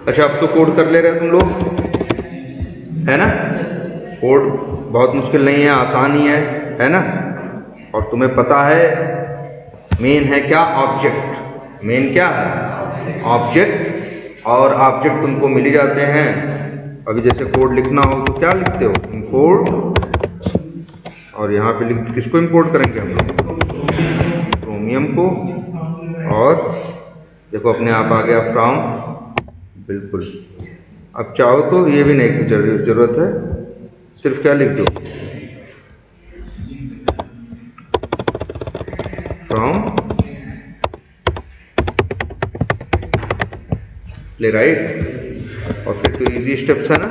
अच्छा, अब तो कोड कर ले रहे हो तुम लोग, है ना? कोड बहुत मुश्किल नहीं है, आसान ही है ना? और तुम्हें पता है मेन है क्या? ऑब्जेक्ट। मेन क्या है? ऑब्जेक्ट। और ऑब्जेक्ट तुमको मिल ही जाते हैं। अभी जैसे कोड लिखना हो तो क्या लिखते हो? इंपोर्ट, और यहाँ पे लिख, किसको इंपोर्ट करेंगे हम लोग? क्रोमियम को। और देखो अपने आप आ गया फ्रॉम, बिल्कुल। अब चाहो तो ये भी नहीं कुछ जरूरत है, सिर्फ क्या लिख दो? From play right. और फिर तो इजी स्टेप्स है ना?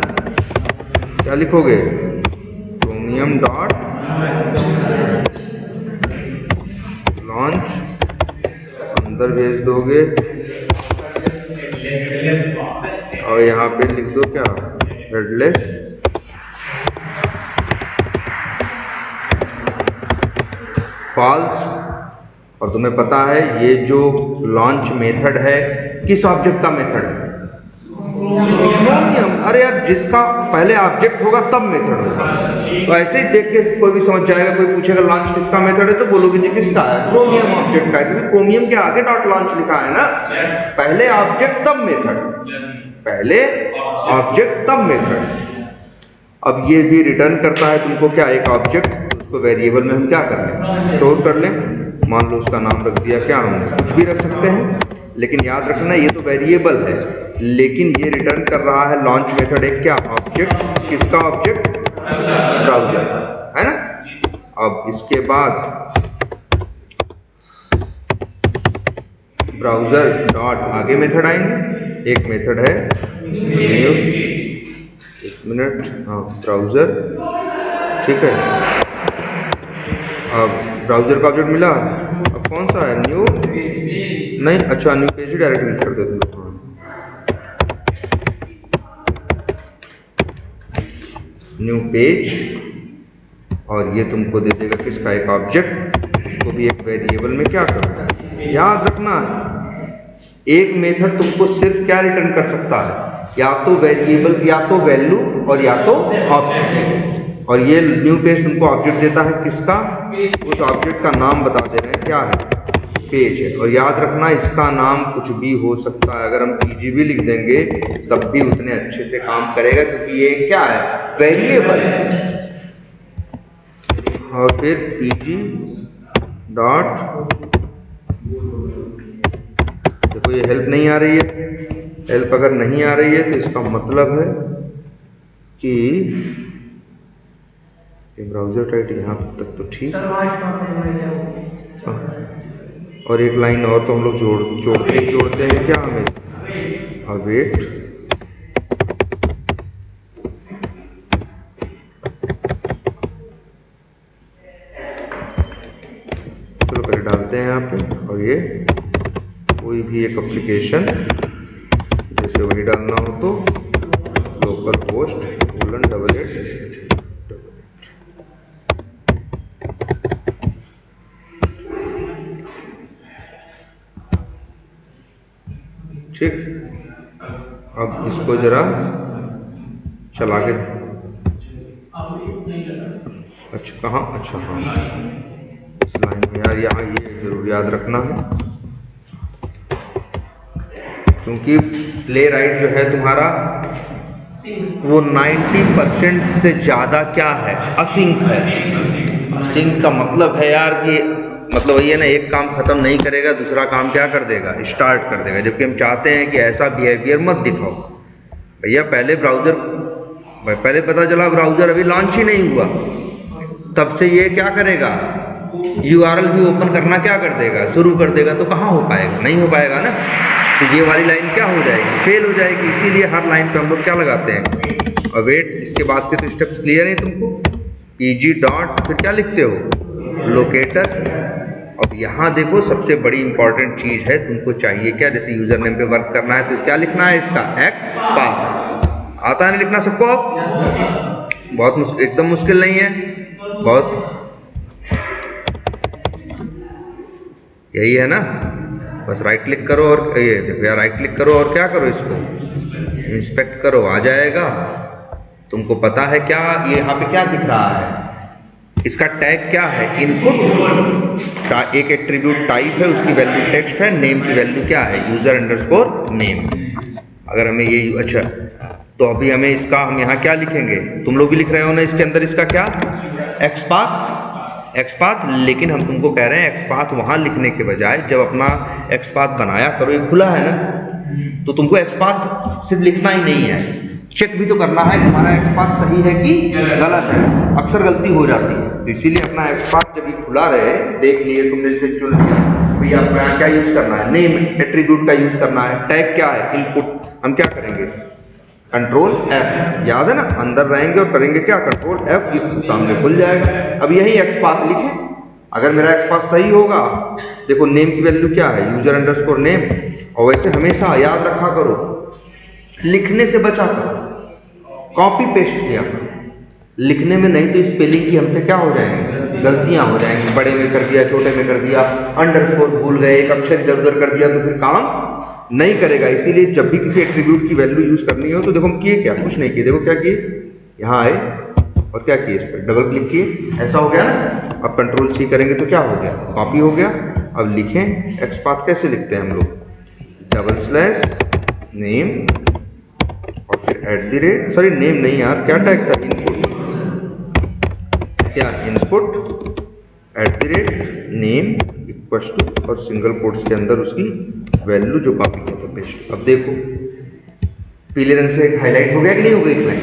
क्या लिखोगे? क्रोमियम डॉट लॉन्च, अंदर भेज दोगे और यहाँ पे लिख दो क्या? Headless falls. और तुम्हें पता है ये जो लॉन्च मेथड है किस ऑब्जेक्ट का मेथड है? क्रोमियम। अरे यार, जिसका पहले ऑब्जेक्ट होगा तब मेथड होगा। तो ऐसे ही देख के कोई भी समझ जाएगा। कोई पूछेगा लॉन्च किसका मेथड है तो बोलोगे जी किसका है? क्रोमियम ऑब्जेक्ट का है, क्योंकि क्रोमियम के आगे डॉट लॉन्च लिखा है ना। पहले ऑब्जेक्ट तब मेथड, पहले ऑब्जेक्ट तब मेथड। अब ये भी रिटर्न करता है तुमको क्या? एक ऑब्जेक्ट। उसको वेरिएबल में हम क्या कर लें? स्टोर कर लें। मान लो उसका नाम रख दिया क्या? हम कुछ भी रख सकते हैं, लेकिन याद रखना ये तो वेरिएबल है, लेकिन ये रिटर्न कर रहा है लॉन्च मेथड एक क्या? ऑब्जेक्ट। किसका ऑब्जेक्ट? ब्राउजर, है ना? अब इसके बाद ब्राउजर डॉट आगे मेथड आएंगे। एक मेथड है न्यू, एक मिनट, हाँ ब्राउजर, ठीक है। अब ब्राउजर का ऑब्जेक्ट मिला। अब कौन सा है? न्यू नहीं, अच्छा न्यू पेज ही डायरेक्ट यूज कर देते हैं। न्यू पेज, और ये तुमको दे देगा किसका? एक ऑब्जेक्ट। इसको भी एक वेरिएबल में क्या करता है? याद रखना एक मेथड तुमको सिर्फ क्या रिटर्न कर सकता है? या तो वेरिएबल, या तो वैल्यू, और या तो ऑब्जेक्ट। और ये न्यू पेज तुमको ऑब्जेक्ट देता है किसका? उस ऑब्जेक्ट का नाम बता दे रहे हैं क्या है? पेज है। और याद रखना इसका नाम कुछ भी हो सकता है। अगर हम पीजी भी लिख देंगे तब भी उतने अच्छे से काम करेगा, क्योंकि ये क्या है? वेरिएबल। और फिर पीजी डॉट, देखो ये हेल्प नहीं आ रही है। हेल्प अगर नहीं आ रही है तो इसका मतलब है कि ब्राउजर टाइट यहाँ तक तो ठीक। और एक लाइन और तो हम लोग जोड़ते हैं क्या हमें? अवेट, चलो पहले डालते हैं यहाँ पे। और ये कोई भी एक एप्लीकेशन, जैसे वही डालना हो तो लोकल होस्ट :88। ठीक। अब इसको जरा चला के, अच्छा कहाँ? अच्छा हाँ, इस लाइन में यार, यहाँ ये जरूर याद रखना है, क्योंकि प्ले राइट जो है तुम्हारा वो 90% से ज़्यादा क्या है? असिंक है। असिंक का मतलब है यार कि मतलब ये ना, एक काम खत्म नहीं करेगा दूसरा काम क्या कर देगा? स्टार्ट कर देगा। जबकि हम चाहते हैं कि ऐसा बिहेवियर मत दिखाओ भैया। पहले पता चला ब्राउजर अभी लॉन्च ही नहीं हुआ, तब से ये क्या करेगा? URL भी ओपन करना क्या कर देगा? शुरू कर देगा। तो कहाँ हो पाएगा? नहीं हो पाएगा ना। तो ये वाली लाइन क्या हो जाएगी? फेल हो जाएगी। इसीलिए हर लाइन पे हम लोग क्या लगाते हैं? अवेट। इसके बाद के तो स्टेप्स क्लियर है तुमको। पीजी डॉट, फिर क्या लिखते हो? लोकेटर। अब यहाँ देखो सबसे बड़ी इंपॉर्टेंट चीज है, तुमको चाहिए क्या? जैसे यूजर नेम पे वर्क करना है तो क्या लिखना है इसका? X path. आता है ना लिखना सबको? अब बहुत मुश्किल, एकदम मुश्किल नहीं है, बहुत यही है ना। बस राइट क्लिक करो और ये देखो यार, राइट क्लिक करो और क्या करो? इसको इंस्पेक्ट करो, आ जाएगा। तुमको पता है क्या ये यहाँ पे क्या दिख रहा है, इसका टैग क्या है, इनपुट का एक एट्रीब्यूट टाइप है, उसकी वैल्यू टेक्स्ट है, नेम की वैल्यू क्या है, यूजर अंडरस्कोर नेम। अगर हमें ये अच्छा, तो अभी हमें इसका हम यहाँ क्या लिखेंगे, तुम लोग भी लिख रहे हो ना इसके अंदर, इसका क्या एक्सपाथ, लेकिन हम तुमको कह रहे हैं एक्सपाथ वहां लिखने के बजाय जब अपना एक्सपाथ बनाया करो, ये खुला है ना, तो तुमको एक्सपाथ सिर्फ लिखना ही नहीं है, चेक भी तो करना है कि हमारा एक्सपाथ सही है कि गलत है। अक्सर गलती हो जाती है, तो इसीलिए अपना एक्सपाथ जब भी खुला रहे, देख लिए तुमने जैसे चुन लिया भैया आपको यहाँ क्या यूज करना है, नेम एट्रीब्यूट का यूज करना है, टैग क्या है इनपुट, हम क्या करेंगे कंट्रोल F, याद है ना, अंदर रहेंगे और करेंगे क्या कंट्रोल F, ये सामने खुल जाएगा। अब यही एक्सपाथ लिखे, अगर मेरा एक्सपाथ सही होगा, देखो नेम की वैल्यू क्या है यूजर अंडरस्कोर नेम, और वैसे हमेशा याद रखा करो लिखने से बचा करो, कॉपी पेस्ट किया लिखने में, नहीं तो स्पेलिंग की हमसे क्या हो जाएंगे, गलतियां हो जाएंगी, बड़े में कर दिया छोटे में कर दिया, अंडरस्कोर भूल गए, एक अक्षर इधर उधर कर दिया, तो फिर काम नहीं करेगा। इसीलिए जब भी किसी एट्रीब्यूट की वैल्यू यूज करनी हो तो देखो हम किए क्या, कुछ नहीं किए, देखो क्या किए, यहाँ आए और क्या किए, इस पर डबल क्लिक किए, ऐसा हो गया ना। अब कंट्रोल C करेंगे तो क्या हो गया, कॉपी हो गया। अब लिखें एक्सपाथ कैसे लिखते हैं हम लोग, /नेम और फिर @ सॉरी नेम नहीं यार, क्या टैग था, इनपुट, क्या इनपुट @नेम इक्वल्स टू और सिंगल कोट्स के अंदर उसकी वैल्यू जो कॉपी किया था पेस्ट। अब देखो पीले रंग से एक हाईलाइट हो गया कि नहीं हो गई एक लाइन,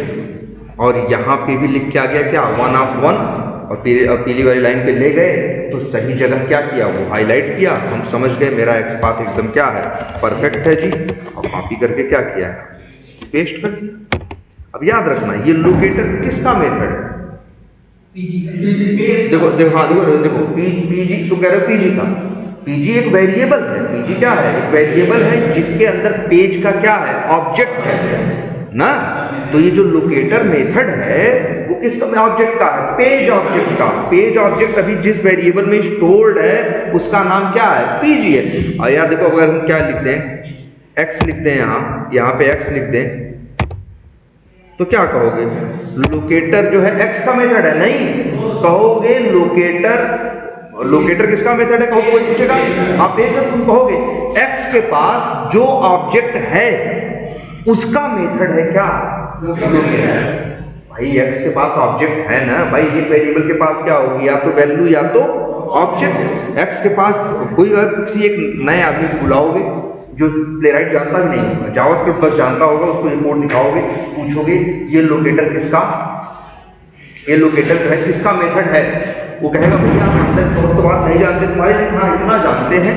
और यहाँ पे भी लिख के आ गया क्या 1 of 1, और पीली वाली लाइन पे ले गए तो सही जगह क्या किया, वो हाईलाइट किया, हम समझ गए मेरा एक्सपाथ एकदम क्या है, परफेक्ट है जी। और कॉपी करके क्या किया है, पेस्ट कर दिया। अब याद रखना ये लोकेटर किसका मेथड है, देखो देखो हाँ देखो पीजी, तुम कह रहे हो पीजी का, पीजी एक वेरिएबल है, पीजी क्या है, एक वेरिएबल है जिसके अंदर पेज का क्या है, ऑब्जेक्ट है ना। तो ये जो लोकेटर मेथड है वो किसका ऑब्जेक्ट का है, पेज ऑब्जेक्ट का। पेज ऑब्जेक्ट अभी जिस वेरिएबल में स्टोर्ड है उसका नाम क्या है, पीजी है। और यार देखो अगर हम क्या लिख दें, एक्स लिख दें, यहाँ पे एक्स लिख दें, तो क्या कहोगे, लोकेटर जो है एक्स का मेथड है, नहीं कहोगे लोकेटर किसका मेथड है, कहो कोई पूछेगा आप देख तुम कहोगे एक्स के पास जो ऑब्जेक्ट है उसका मेथड है क्या, लोकेटर। भाई एक्स के पास ऑब्जेक्ट है ना भाई, एक वेरिएबल के पास क्या होगी, या तो वैल्यू या तो ऑब्जेक्ट। एक्स के पास कोई अगर किसी एक नए आदमी को बुलाओगे जो प्लेराइट जानता भी नहीं होगा, जावास्क्रिप्ट बस जानता होगा, उसको रिपोर्ट दिखाओगे, पूछोगे ये लोकेटर किसका, ये लोकेटर जो है किसका मेथड है, वो कहेगा भैया हम अंदर तो बात नहीं जानते तुम्हारे, लेकिन हाँ इतना जानते हैं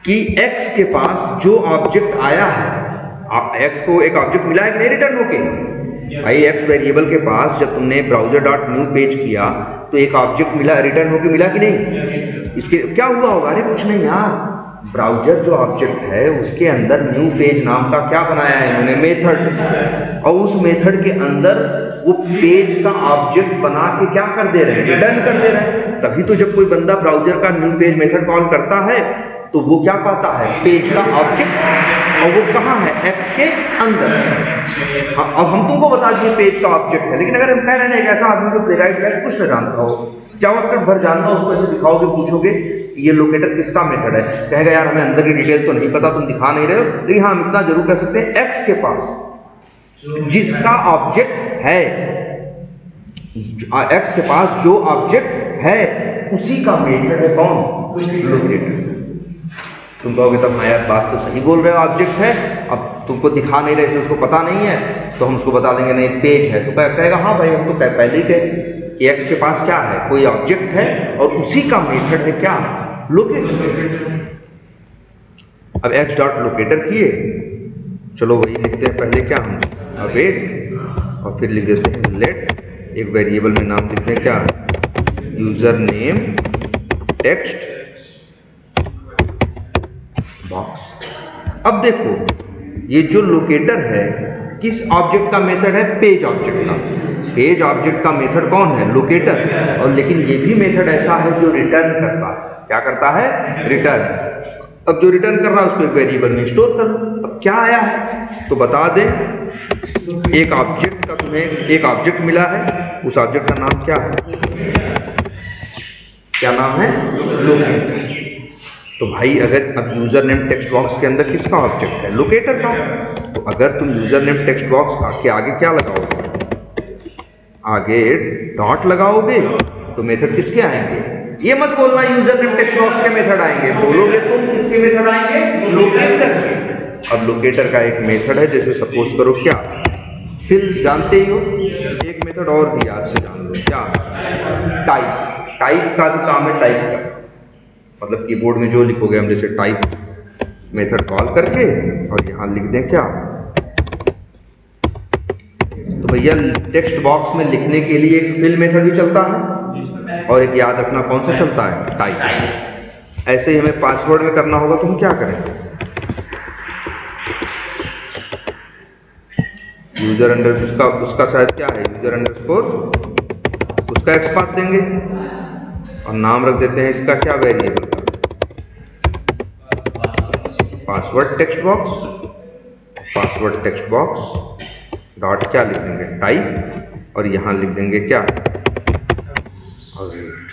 कि एक्स के पास जो ऑब्जेक्ट आया है, एक्स को एक ऑब्जेक्ट मिला है कि नहीं रिटर्न होके, भाई एक्स वेरिएबल के पास जब तुमने browser.new पेज किया तो एक ऑब्जेक्ट मिला, रिटर्न होके मिला कि नहीं, इसके क्या हुआ होगा, अरे कुछ नहीं यार, ब्राउजर जो ऑब्जेक्ट है उसके अंदर न्यू पेज नाम का क्या बनाया है इन्होंने, मेथड, और उस मेथड के अंदर वो पेज का ऑब्जेक्ट बना के क्या कर दे रहे हैं, रिटर्न कर दे रहे हैं। तभी तो जब कोई बंदा ब्राउजर का न्यू पेज मेथड कॉल करता है तो वो क्या पाता है, पेज का ऑब्जेक्ट, और वो कहाँ है, एक्स के अंदर। अब हम तुमको बता दिए पेज का ऑब्जेक्ट है, लेकिन अगर हम कह रहे हैं एक ऐसा आदमी जो प्लेराइट कुछ न जानता हो, जावास्क्रिप्ट भर जानता हो, उसको ऐसे दिखाओगे, पूछोगे ये लोकेटर किसका मेथड है, कहेगा यार हमें अंदर की डिटेल तो नहीं पता, तुम दिखा नहीं रहे हो, लेकिन हाँ हम इतना जरूर कह सकते हैं एक्स के पास जिसका ऑब्जेक्ट है, एक्स के पास जो ऑब्जेक्ट है उसी का मेथड है कौन, लोकेटर। तुम कहोगे तब हाँ यार बात तो सही बोल रहे हो, ऑब्जेक्ट है, अब तुमको दिखा नहीं रहे, उसको पता नहीं है, तो हम उसको बता देंगे नहीं पेज है, तो कहेगा हाँ भाई हम तो पहले ही कहे कि एक्स के पास क्या है, कोई ऑब्जेक्ट है और उसी का मेथड है क्या, लोकेटर। अब एक्स डॉट लोकेटर किए, चलो वही लिखते हैं पहले क्या, हम अवेट और फिर लिख देते हैं लेट, एक वेरिएबल में नाम लिखते हैं क्या, यूजर नेम टेक्स्ट बॉक्स। अब देखो ये जो लोकेटर है किस ऑब्जेक्ट का मेथड है, पेज ऑब्जेक्ट का। पेज ऑब्जेक्ट का मेथड कौन है, लोकेटर, और लेकिन ये भी मेथड ऐसा है जो रिटर्न करता है, क्या करता है, रिटर्न। अब जो रिटर्न कर रहा है उसको एक वेरिएबल में स्टोर कर लो। अब क्या आया है तो बता दें, एक ऑब्जेक्ट का तुम्हें एक ऑब्जेक्ट मिला है, उस ऑब्जेक्ट का नाम क्या है? क्या नाम है? लोकेटर। तो भाई अगर अब यूजर नेम टेक्स्ट बॉक्स के अंदर किसका ऑब्जेक्ट है? लोकेटर का। तो अगर तुम यूजर नेम टेक्स्ट बॉक्स के आगे क्या लगाओगे? आगे डॉट लगाओगे तो मेथड किसके आएंगे? ये मत बोलना यूजर नेम टेक्स्ट बॉक्स के मेथड आएंगे, बोलोगे तुम किसके मेथड आएंगे? लोकेटर के। अब लोकेटर का एक मेथड है, जैसे सपोज करो क्या, फिल जानते ही हो, एक मेथड और भी याद से जान लो, क्या? टाइप। टाइप का भी काम है टाइप का, मतलब कीबोर्ड में जो लिखोगे हम, जैसे टाइप मेथड कॉल करके और यहाँ लिख दें क्या, तो भैया टेक्स्ट बॉक्स में लिखने के लिए एक फिल मेथड भी चलता है और एक याद रखना कौन सा चलता है? टाइप। ऐसे ही हमें पासवर्ड में करना होगा तो हम क्या करेंगे? यूजर अंडर उसका शायद क्या है, यूजर अंडरस्कोर, उसका एक्सपाथ देंगे और नाम रख देते हैं इसका क्या, वेरिएबल का password text box. Password text box dot क्या लिख देंगे? टाइप, और यहां लिख देंगे क्या, अवेट।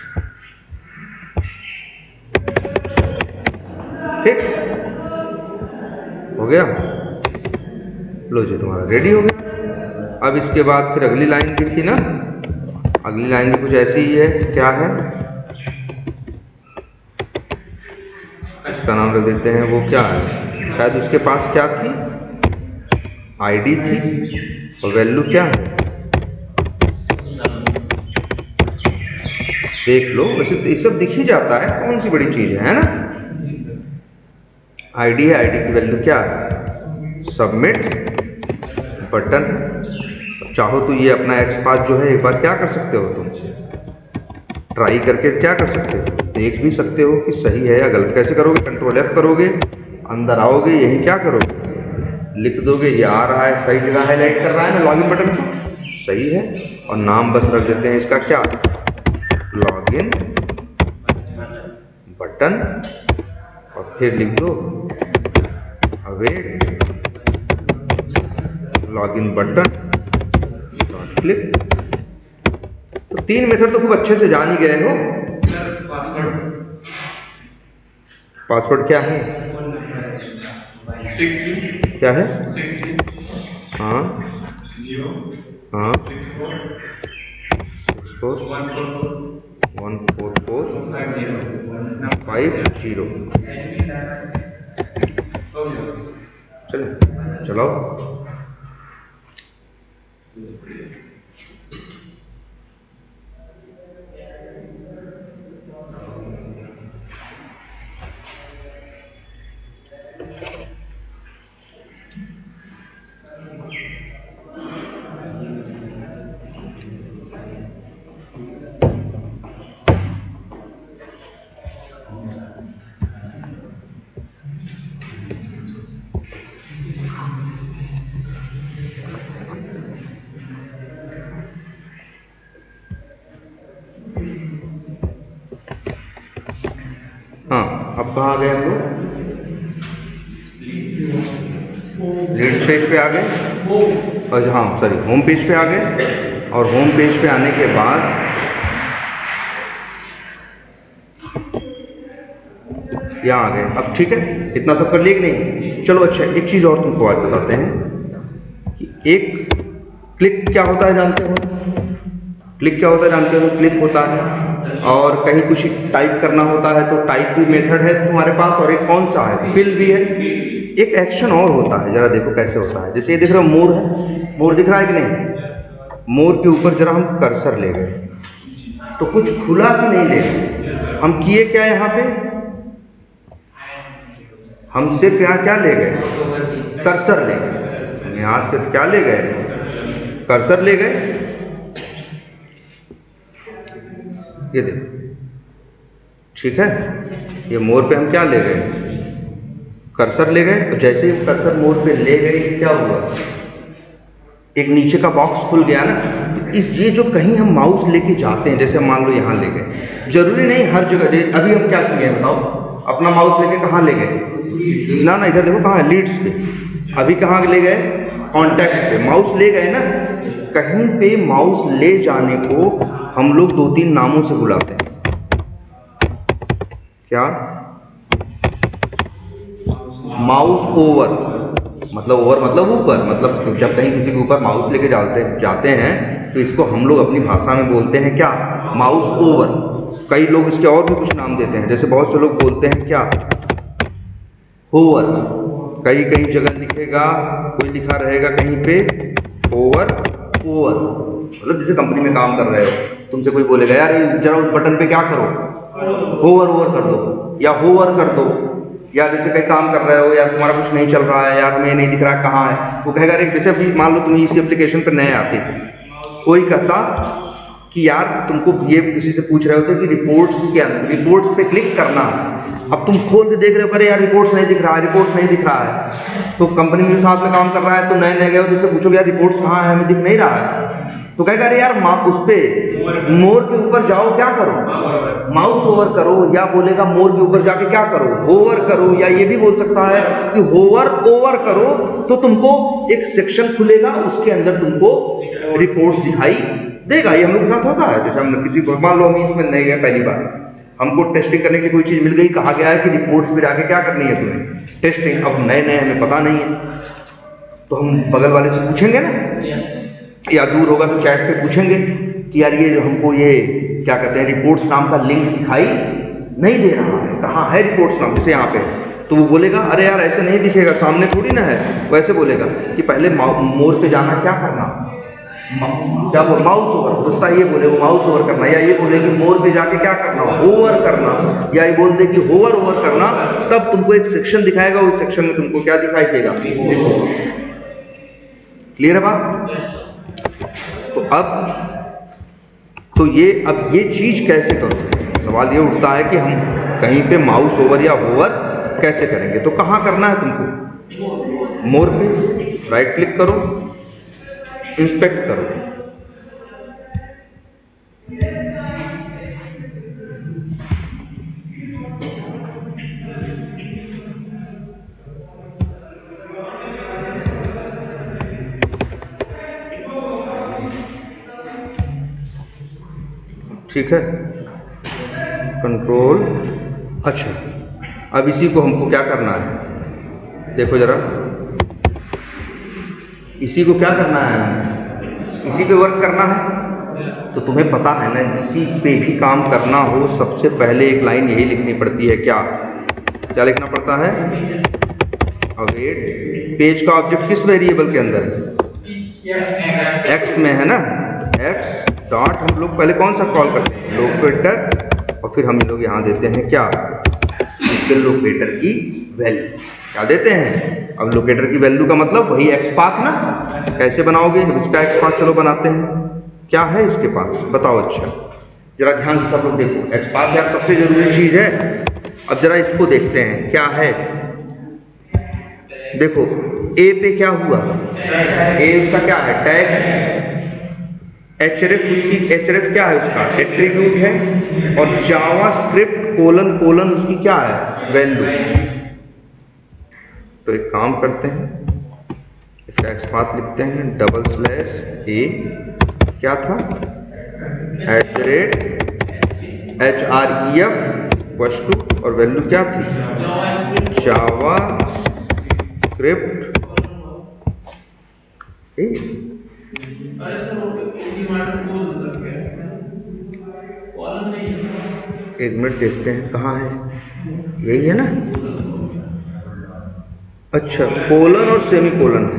ठीक हो गया? लो जी, तुम्हारा रेडी हो गया। अब इसके बाद फिर अगली लाइन भी थी ना, अगली लाइन भी कुछ ऐसी ही है, क्या है, इसका नाम रख देते हैं, वो क्या है, शायद उसके पास क्या थी, आईडी थी, और वैल्यू क्या है, देख लो। वैसे तो ये सब दिख ही जाता है, कौन सी बड़ी चीज है ना। आईडी है, आईडी की वैल्यू क्या है, सबमिट बटन। चाहो तो ये अपना एक्सपाथ जो है एक बार क्या कर सकते हो, तुम ट्राई करके क्या कर सकते हो, देख भी सकते हो कि सही है या गलत। कैसे करोगे? कंट्रोल F करोगे, अंदर आओगे, यही क्या करोगे, लिख दोगे ये आ रहा है, सही जगह हाईलाइट कर रहा है ना लॉगिन बटन को, सही है। और नाम बस रख देते हैं इसका क्या, लॉगिन बटन, और फिर लिख दो await login button dot click. तो 3 मेथड तो खूब अच्छे से जान ही गए हो। पासवर्ड क्या है, क्या है, हाँ हाँ 14450। चलो चलाओ। हाँ, अब कहाँ आ गए हम लोग, रीड पेज पे आ गए, और हाँ सॉरी होम पेज पे आ गए। और होम पेज पे आने के बाद यहाँ आ गए। अब ठीक है, इतना सब कर लिए कि नहीं? चलो अच्छा, एक चीज़ और तुमको आज बताते हैं कि एक क्लिक क्या होता है जानते हो? क्लिक क्या होता है जानते हो? क्लिक होता है, और कहीं कुछ टाइप करना होता है तो टाइप भी मेथड है तुम्हारे पास, और एक कौन सा है, फिल भी है। एक एक्शन और होता है, जरा देखो कैसे होता है। जैसे ये दिख रहा है मोर है, मोर दिख रहा है कि नहीं? मोर के ऊपर जरा हम कर्सर ले गए तो कुछ खुला कि नहीं ले गए? हम किए क्या यहाँ पे, हम सिर्फ यहाँ क्या ले गए, कर्सर ले गए। यहाँ सिर्फ क्या ले गए, कर्सर ले गए। ये देखो, ठीक है, ये मोर पे हम क्या ले गए, कर्सर ले गए। और जैसे ही कर्सर मोर पे ले गए, क्या हुआ, एक नीचे का बॉक्स खुल गया ना। तो इस ये जो कहीं हम माउस लेके जाते हैं, जैसे मान लो यहाँ ले गए, जरूरी नहीं हर जगह। अभी हम क्या किए हैं बताओ, अपना माउस लेके कहाँ ले गए? ना ना, इधर देखो कहाँ है, लीड्स पे। अभी कहाँ ले गए? कॉन्टैक्ट्स पे। माउस ले गए ना, कहीं पे माउस ले जाने को हम लोग 2-3 नामों से बुलाते हैं। क्या? माउस ओवर, मतलब ओवर मतलब ऊपर, मतलब जब कहीं किसी के ऊपर माउस लेके जाते हैं तो इसको हम लोग अपनी भाषा में बोलते हैं क्या? Mouse over. कई लोग इसके और भी कुछ नाम देते हैं, जैसे बहुत से लोग बोलते हैं क्या? होवर। कई जगह लिखेगा, कोई लिखा रहेगा कहीं पे ओवर ओवर, मतलब जैसे कंपनी में काम कर रहे हो, तुमसे कोई बोलेगा यार जरा उस बटन पे क्या करो, होवर ओवर कर दो या होवर कर दो। या जैसे कहीं काम कर रहे हो, यार तुम्हारा कुछ नहीं चल रहा है, यार हमें नहीं दिख रहा है कहाँ है, वो कहेगा अरे जैसे अभी मान लो तुम इसी एप्लीकेशन पर नए आते, कोई कहता कि यार तुमको ये किसी से पूछ रहे होते कि रिपोर्ट्स के अंदर, रिपोर्ट्स पे क्लिक करना, अब तुम खोल के देख रहे हो अरे यार रिपोर्ट्स नहीं दिख रहा है, रिपोर्ट्स नहीं दिख रहा है। तो कंपनी में साथ में काम कर रहा है, तो नए गए हो तो उससे पूछो यार रिपोर्ट्स कहाँ है, हमें दिख नहीं रहा है, तो कहेगा अरे यार उस पे मोर के ऊपर जाओ, क्या करो, माउस ओवर करो, या बोलेगा मोर के ऊपर जाके क्या करो, होवर करो, या ये भी बोल सकता है कि होवर ओवर करो, तो तुमको एक सेक्शन खुलेगा, उसके अंदर तुमको रिपोर्ट्स दिखाई देगा। ये हम लोग के साथ होता है, जैसे हम किसी को मान लो हम इसमें नहीं गए पहली बार, हमको टेस्टिंग करने की कोई चीज़ मिल गई, कहा गया है कि रिपोर्ट्स पे जाके क्या करनी है तुम्हें, टेस्टिंग। अब नए हमें पता नहीं है, तो हम बगल वाले से पूछेंगे ना, या दूर होगा तो चैट पे पूछेंगे कि यार ये जो हमको ये क्या कहते हैं रिपोर्ट्स नाम का लिंक दिखाई नहीं दे रहा है, कहाँ है रिपोर्ट्स नाम, जैसे यहाँ पे, तो वो बोलेगा अरे यार ऐसे नहीं दिखेगा, सामने थोड़ी ना है, वैसे बोलेगा कि पहले मोर पे जाना, क्या करना, क्या बोल, माउस ओवर, दोस्ता ये बोले वो माउस ओवर करना, या ये बोले कि मोर पे जाके क्या करना, ओवर करना, या ये बोल दे कि होवर ओवर करना, तब तुमको एक सेक्शन दिखाएगा, उस सेक्शन में तुमको क्या दिखाई देगा, रिपोर्ट्स। क्लियर है बात? तो अब ये चीज कैसे करोगे, सवाल ये उठता है कि हम कहीं पे माउस ओवर या होवर कैसे करेंगे। तो कहाँ करना है तुमको, मोर पे राइट क्लिक करो, इंस्पेक्ट करो, ठीक है, कंट्रोल। अच्छा, अब इसी को हमको क्या करना है, देखो जरा, इसी को क्या करना है, इसी पे वर्क करना है। तो तुम्हें पता है ना, इसी पे भी काम करना हो, सबसे पहले एक लाइन यही लिखनी पड़ती है, क्या लिखना पड़ता है, अवेट पेज का ऑब्जेक्ट किस वेरिएबल के अंदर है, एक्स में है ना, एक्स डॉट हम लोग पहले कौन सा कॉल करते हैं, लोकेटर, और फिर हम लोग यहाँ देते हैं क्या, इसके लोकेटर की वैल्यू क्या देते हैं। अब लोकेटर की वैल्यू का मतलब वही एक्स पाथ ना, कैसे बनाओगे, इसका एक्स पाथ चलो बनाते हैं, क्या है इसके पास बताओ। अच्छा जरा ध्यान से सब लोग देखो, एक्स पाथ यार सबसे जरूरी चीज है। अब जरा इसको देखते हैं क्या है, देखो ए पे क्या हुआ, ए उसका क्या है, टैग, एचरेफ उसकी, एचरेफ क्या है उसका एट्रीब्यूट है, और जावास्क्रिप्ट कोलन कोलन उसकी क्या है, वैल्यू। तो एक काम करते हैं, इसका एक्स पाथ लिखते हैं, डबल स्लैश ए क्या था, @HREF और वैल्यू क्या थी, जावास्क्रिप्ट। एक मिनट देखते हैं कहाँ है, यही है ना, अच्छा कोलन और सेमी कोलन है,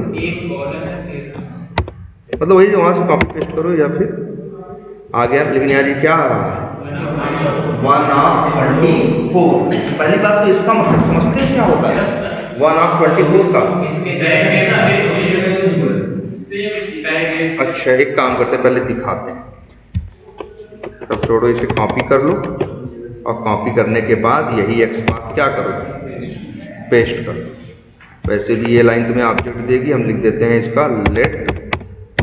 मतलब वही वहां से कॉपी पेस्ट करो या फिर आ गया। लेकिन यार ये क्या आ रहा है, 1/24। पहली बात तो इसका मतलब समझते हैं क्या होता है 1/24 का। अच्छा एक काम करते हैं, पहले दिखाते हैं, तब छोड़ो, इसे कॉपी कर लो, और कॉपी करने के बाद यही एक्स पाथ क्या करो, पेस्ट करो। वैसे भी ये लाइन तुम्हें ऑब्जेक्ट देगी, हम लिख देते हैं इसका लेट,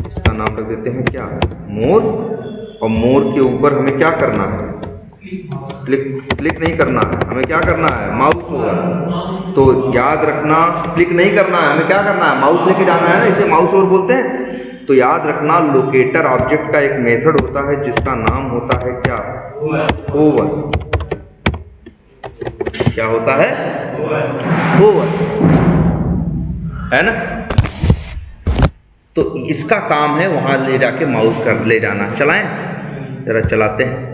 इसका नाम रख देते हैं क्या, मोर, और मोर के ऊपर हमें क्या करना है, क्लिक नहीं करना है, हमें क्या करना है, माउस ओवर। तो याद रखना, क्लिक नहीं करना है, हमें क्या करना है, माउस लेके जाना है ना, इसे माउस ओवर बोलते हैं। तो याद रखना लोकेटर ऑब्जेक्ट का एक मेथड होता है जिसका नाम होता है क्या, होवर। क्या होता है, होवर, है ना। तो इसका काम है वहां ले जाके माउस कर ले जाना। चलाएं, जरा चलाते हैं।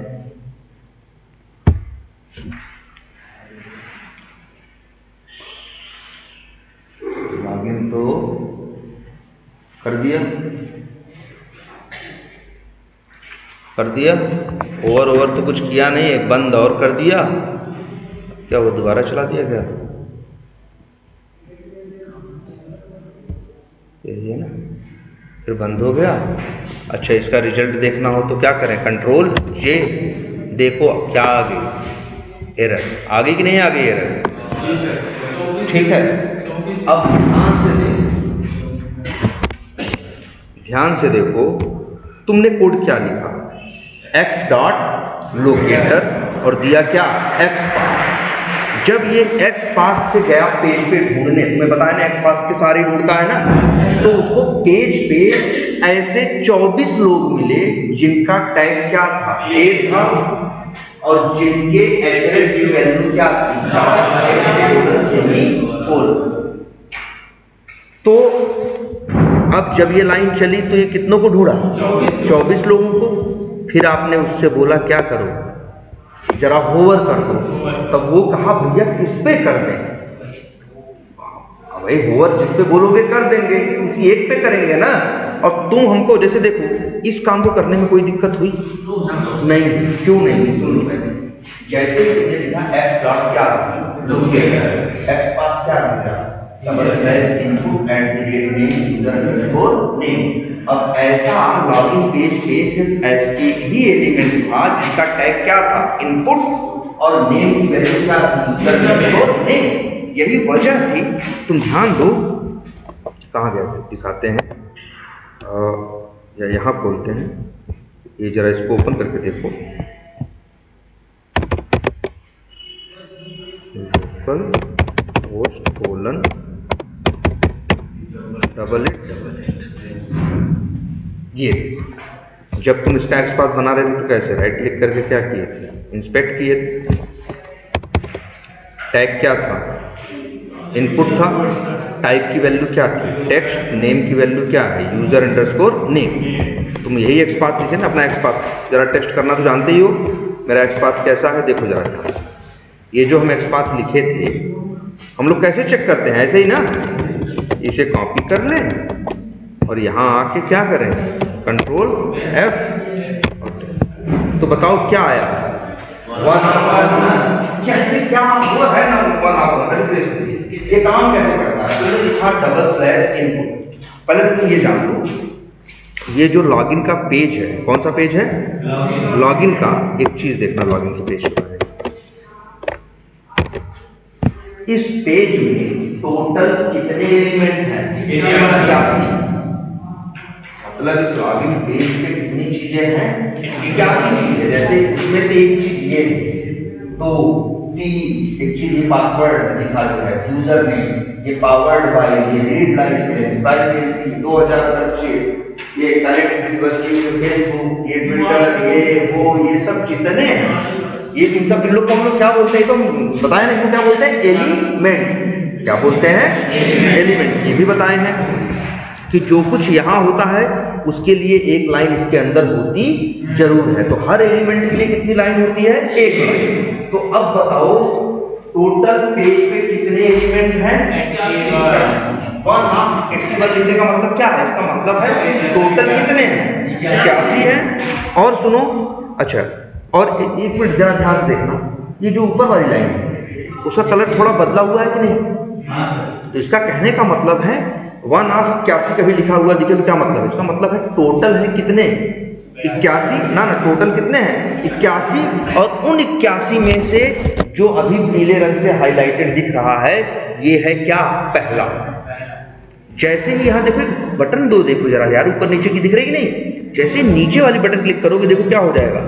लॉगिन तो कर दिया, ओवर तो कुछ किया नहीं है, बंद और कर दिया। क्या वो दोबारा चला दिया क्या, यही है ना, फिर बंद हो गया। अच्छा, इसका रिजल्ट देखना हो तो क्या करें, कंट्रोल जे, देखो क्या आ गई, एरर आ गई कि नहीं आ गई एरर, ठीक है। अब ध्यान से देखो, तुमने कोड क्या लिखा, x डॉट लोकेटर और दिया क्या, x पाथ। जब ये x पाथ से गया पेज पे ढूंढने, तुम्हें बताया ना x पाथ के सारे ढूंढता है ना, तो उसको पेज पे ऐसे 24 लोग मिले जिनका टैग क्या था, a था, और जिनके एक्यूरेट की वैल्यू क्या थी, 4। तो अब जब ये लाइन चली तो ये कितनों को ढूंढा, 24 लोगों को। फिर आपने उससे बोला क्या करो, जरा होवर कर दो। तब वो कहा भैया किस पे कर दें, भाई होवर जिस पे बोलोगे कर देंगे, किसी एक पे करेंगे ना। और तुम हमको, जैसे देखो इस काम को करने में कोई दिक्कत हुई नहीं, क्यों नहीं, सुन लो। जैसे तुमने लिखा x डॉट क्या लोकेटर, x पाथ क्या लिखा, input @name। अब ऐसा लॉगिन पेज पे सिर्फ एक ही एलिमेंट था जिसका टैग क्या था, इनपुट, और नेम की वैल्यू क्या थी, नेम। यही वजह थी। तुम ध्यान दो, कहाँ गया दिखाते हैं, या यहाँ खोलते हैं, ये जरा इसको ओपन करके देखो, लोकल होस्ट कोलन $8 ये जब तुम इसका एक्स पाथ बना रहे थे तो कैसे, राइट क्लिक करके क्या किए थे, इंस्पेक्ट किए थे। टैग क्या था, इनपुट था, टाइप की वैल्यू क्या थी, टेक्स्ट, नेम की वैल्यू क्या है, यूजर अंडरस्कोर नेम। तुम यही एक्स पाथ लिखे ना, अपना एक्स पाथ जरा टेस्ट करना तो जानते ही हो, मेरा एक्स पाथ कैसा है, देखो जरा ध्यान से। ये जो हम एक्स पाथ लिखे थे, हम लोग कैसे चेक करते हैं, ऐसे ही ना, इसे कॉपी कर लें और यहाँ आके क्या करें, कंट्रोल F। तो बताओ क्या आया, 1/1। कैसे, क्या वो है ना 1/1। ये काम कैसे करता है, तो लिखा /input। पहले तुम ये जान लो, ये जो लॉगिन का पेज है, कौन सा पेज है, लॉगिन का। एक चीज देखना लॉगिन के पेज के बारे में, इस पेज में टोटल कितने एलिमेंट हैं, 81। मतलब इस लॉगिन पेज पे कितनी चीजें हैं, 81 चीजें। जैसे इसमें से एक चीज ये है, तो एक चीज ये पासवर्ड लिखा हुआ है, यूजर नेम, ये पावर्ड बाय, ये रीड लाइसेंस, प्राइवेसी 2025, ये कनेक्ट विद फेसबुक, ये ट्विटर, ये वो, ये सब जितने हैं, ये इन सब, इन लोग को हम लोग क्या बोलते हैं, तो बताए ना, इनको क्या बोलते हैं, एलिमेंट। क्या बोलते हैं, एलिमेंट। ये भी बताए हैं कि जो कुछ यहाँ होता है उसके लिए एक लाइन इसके अंदर होती जरूर है। तो हर एलिमेंट के लिए कितनी लाइन होती है, एक लाइन। तो अब बताओ टोटल पेज पे कितने एलिमेंट हैं, 81 लिखने का मतलब क्या है, इसका मतलब है टोटल कितने हैं, 81 है। और सुनो, अच्छा, और एक मिनट जरा ध्यान से देखना, ये जो ऊपर वाली लाइन है उसका कलर थोड़ा बदला हुआ है कि नहीं। तो इसका कहने का मतलब है 1/81 कभी लिखा हुआ दिखे तो क्या मतलब है, इसका मतलब है टोटल है कितने, 81 ना, टोटल कितने हैं, 81। और उन 81 में से जो अभी पीले रंग से हाईलाइटेड दिख रहा है, ये है क्या, पहला। जैसे ही यहाँ देखो बटन दो, देखो जरा यार, ऊपर नीचे की दिख रही कि नहीं। जैसे नीचे वाली बटन क्लिक करोगे, देखो क्या हो जाएगा,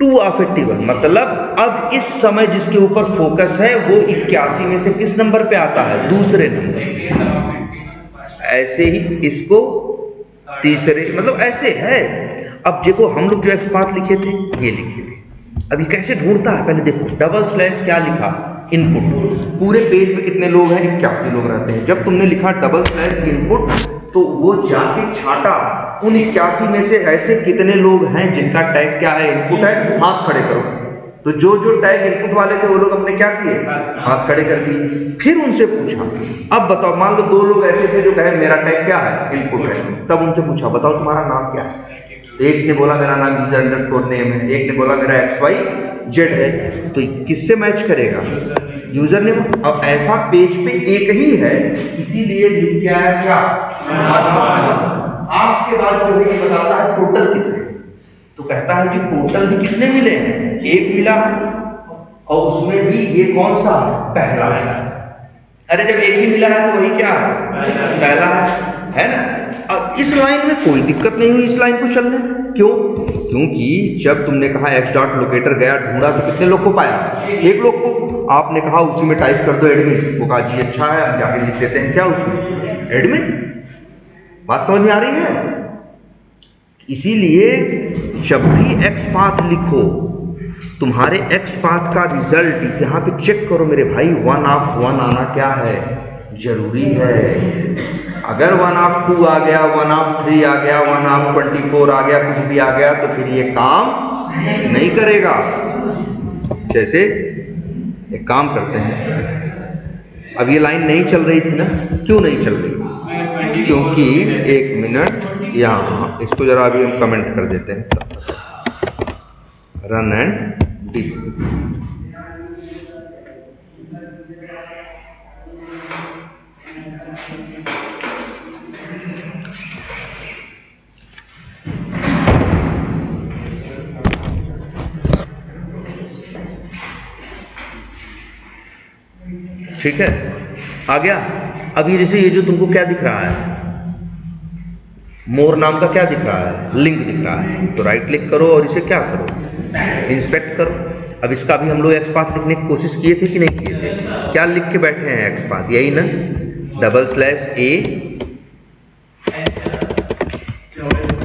टू अफेक्टिव मतलब अब इस समय जिसके ऊपर फोकस है वो 81 में से किस नंबर पे आता है? दूसरे नंबर। ऐसे ही इसको तीसरे, मतलब ऐसे है। अब देखो हम लोग जो एक्सपाथ लिखे थे ये लिखे थे, अभी कैसे ढूंढता है पहले देखो। डबल स्लैश क्या लिखा? इनपुट। पूरे पेज में कितने लोग हैं? 81 लोग रहते हैं। जब तुमने लिखा डबल स्लैश इनपुट तो वो जाके छाटा उन 81 में से ऐसे कितने लोग हैं जिनका टैग क्या है? इनपुट है। हाथ खड़े करो। तो जो जो टैग इनपुट वाले थे वो लोग अपने क्या किए? हाथ खड़े कर दिए। फिर उनसे पूछा, अब बताओ, मान लो 2 लोग ऐसे थे जो कहे मेरा टैग क्या है? इनपुट है। तब उनसे पूछा बताओ तुम्हारा नाम क्या है? एक ने बोला मेरा नाम यूजर अंडरस्कोर नेम है, एक ने बोला मेरा XYZ है। तो किससे मैच करेगा? User name. अब ऐसा पेज पे एक ही है, इसीलिए लिख क्या है? क्या आज के बाद जो है ये बताता है टोटल कितने। तो कहता है कि टोटल भी कितने मिले हैं? 1 मिला है, और उसमें भी ये कौन सा है? पहला है। अरे जब एक ही मिला है तो वही क्या है? पहला है ना। अब इस लाइन में कोई दिक्कत नहीं हुई इस लाइन को चलने। क्यों? क्योंकि जब तुमने कहा x डॉट लोकेटर गया ढूंढा तो कितने लोग को पाया? 1 लोग को। आपने कहा उसी में टाइप कर दो एडमिन, वो कहा जी अच्छा है, हम जाके लिख देते हैं क्या उसमें? एडमिन। बात समझ में आ रही है? इसीलिए जब भी एक्सपाथ लिखो तुम्हारे एक्सपाथ का रिजल्ट इस यहाँ पे चेक करो मेरे भाई। 1 ऑफ 1 आना क्या है? जरूरी है। अगर 1 ऑफ 2 आ गया, 1 ऑफ 3 आ गया, 1 ऑफ 24 आ गया, कुछ भी आ गया तो फिर ये काम नहीं करेगा। जैसे एक काम करते हैं, अब ये लाइन नहीं चल रही थी ना, क्यों नहीं चल रही? क्योंकि 1 मिनट यहाँ इसको जरा अभी हम कमेंट कर देते हैं। Run and delete. ठीक है, आ गया। अब ये जैसे ये जो तुमको क्या दिख रहा है? मोर नाम का क्या दिख रहा है? लिंक दिख रहा है। तो राइट क्लिक करो और इसे क्या करो? इंस्पेक्ट करो। अब इसका भी हम लोग एक्सपाथ लिखने की कोशिश किए थे कि नहीं किए थे? क्या लिख के बैठे हैं एक्सपाथ? यही ना, डबल स्लैश A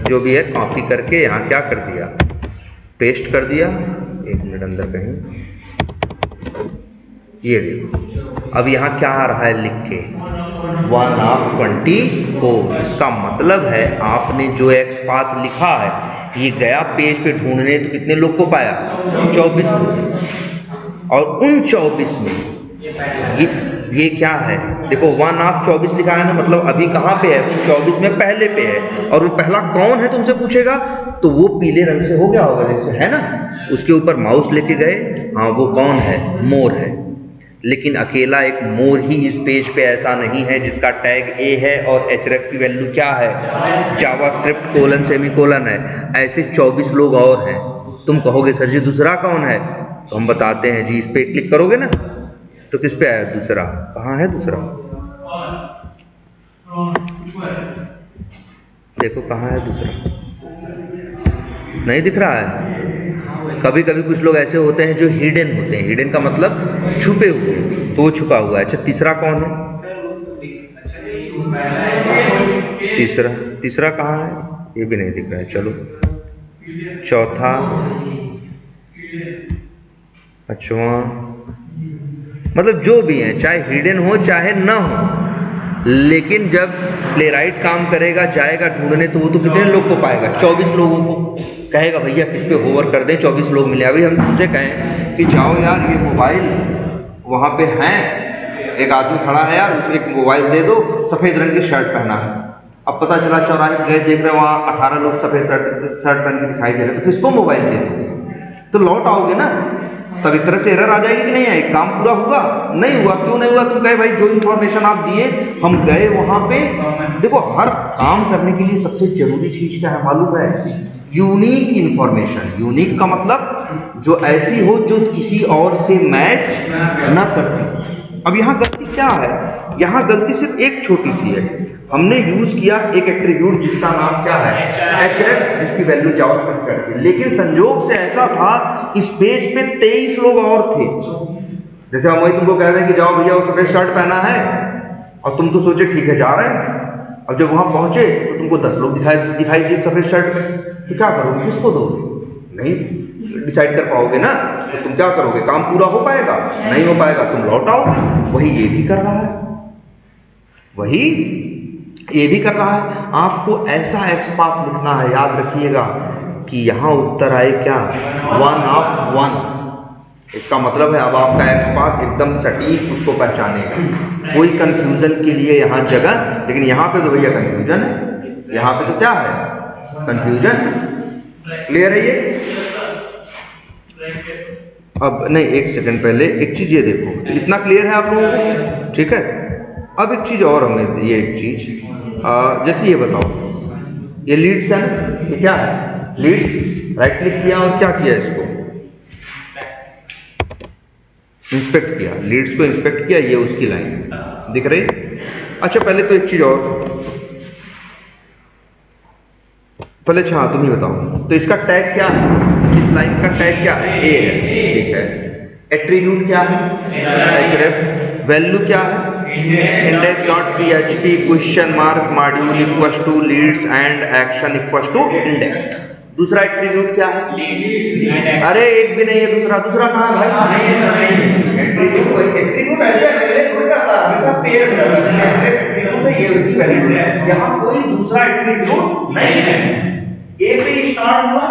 जो भी है कॉपी करके यहाँ क्या कर दिया? पेस्ट कर दिया। 1 मिनट अंदर कहीं, ये देखो अब यहाँ क्या आ रहा है लिख के? 1 ऑफ 24। इसका मतलब है आपने जो एक्सपाथ लिखा है ये गया पेज पे ढूंढने तो कितने लोग को पाया? 24 लोग। और उन 24 में ये क्या है? देखो 1 ऑफ 24 लिखा है ना, मतलब अभी कहाँ पे है? 24 में पहले पे है। और वो पहला कौन है तुमसे पूछेगा तो वो पीले रंग से हो गया होगा, जैसे है ना, उसके ऊपर माउस लेके गए, हाँ वो कौन है? मोर है। लेकिन अकेला एक मोर ही इस पेज पे ऐसा नहीं है जिसका टैग A है और href की वैल्यू क्या है? जावास्क्रिप्ट कोलन सेमीकोलन है। ऐसे 24 लोग और हैं। तुम कहोगे सर जी दूसरा कौन है? तो हम बताते हैं जी। इस पे क्लिक करोगे ना तो किस पे आया? दूसरा। कहाँ है दूसरा? देखो कहाँ है दूसरा? नहीं दिख रहा है। कभी कभी कुछ लोग ऐसे होते हैं जो हिडन होते हैं। हिडन का मतलब छुपे हुए, तो वो छुपा हुआ है। अच्छा तीसरा कौन है? तीसरा कहाँ है? ये भी नहीं दिख रहा है। चलो चौथा, पांचवा, मतलब जो भी है, चाहे हिडन हो चाहे ना हो, लेकिन जब प्लेराइट काम करेगा जाएगा ढूंढने तो वो तो कितने लोग को पाएगा? 24 लोगों को। कहेगा भैया किस पे होवर कर दें 24 लोग मिले। अभी हम तुमसे कहें कि जाओ यार ये मोबाइल वहाँ पे हैं, एक आदमी खड़ा है यार, उसे एक मोबाइल दे दो, सफ़ेद रंग की शर्ट पहना है। अब पता चला चौराहे पे गए, देख रहे वहाँ 18 लोग सफ़ेद शर्ट पहन के दिखाई दे रहे, तो किसको मोबाइल दे दो? तो लौट आओगे ना, तब एक तरह से एरर आ जाएगी कि नहीं आएगी? काम पूरा हुआ? नहीं हुआ। क्यों नहीं हुआ? तुम कहे भाई जो इन्फॉर्मेशन आप दिए हम गए वहाँ पे। देखो हर काम करने के लिए सबसे जरूरी चीज क्या है मालूम है? Unique information. यूनिक का मतलब जो ऐसी हो जो किसी और से मैच न करती। अब यहाँ गलती क्या है? यहाँ गलती सिर्फ एक छोटी सी है, हमने यूज किया एक एट्रीब्यूट जिसका नाम क्या है href, जिसकी वैल्यू जावास्क्रिप्ट करती है। लेकिन संयोग से ऐसा था इस पेज पे 23 लोग और थे। जैसे हम वही तुमको कहते हैं कि जाओ भैया वो सफेद शर्ट पहना है, और तुम तो सोचे ठीक है जा रहे हैं। अब जब वहां पहुंचे तो तुमको 10 लोग दिखाई दिए सफेद शर्ट में, तो क्या करोगे, किसको दोगे? नहीं डिसाइड कर पाओगे ना, तो तुम क्या करोगे, काम पूरा हो पाएगा? नहीं हो पाएगा, तुम लौट आओगे। वही ये भी कर रहा है, वही ये भी कर रहा है। आपको ऐसा XPath लिखना है, याद रखिएगा कि यहाँ उत्तर आए क्या 1 of 1। इसका मतलब है अब आपका XPath एकदम सटीक उसको पहचानेगा, कोई कंफ्यूजन के लिए यहाँ जगह। लेकिन यहाँ पे तो भैया कंफ्यूजन है, यहाँ पे तो क्या है कंफ्यूजन। क्लियर है ये? अब नहीं, एक सेकंड पहले एक चीज ये देखो, इतना क्लियर है आप लोगों को? ठीक है। अब एक चीज और हमने दी है, एक चीज जैसे ये बताओ, ये लीड्स है, ये क्या है लीड्स। राइट क्लिक किया और क्या किया, इसको इंस्पेक्ट किया, लीड्स को इंस्पेक्ट किया, ये उसकी लाइन दिख रही। अच्छा पहले तो एक चीज और, पहले अच्छा तुम ही बताओ, तो इसका टैग क्या है, इस लाइन का टैग क्या है, ए है, ठीक है। एट्रीब्यूट क्या है href, वैल्यू क्या है index dot php question mark module equals to leads and action equals to index. दूसरा एट्रीब्यूट क्या है, अरे एक भी नहीं है दूसरा, दूसरा कहाँ भाई, एट्रीब्यूट ऐसे हमेशा पेयर बदलता है, ये उसकी वैल्यू है। यहाँ कोई दूसरा एट्रीब्यूट नहीं है। ए पे स्टार्ट हुआ,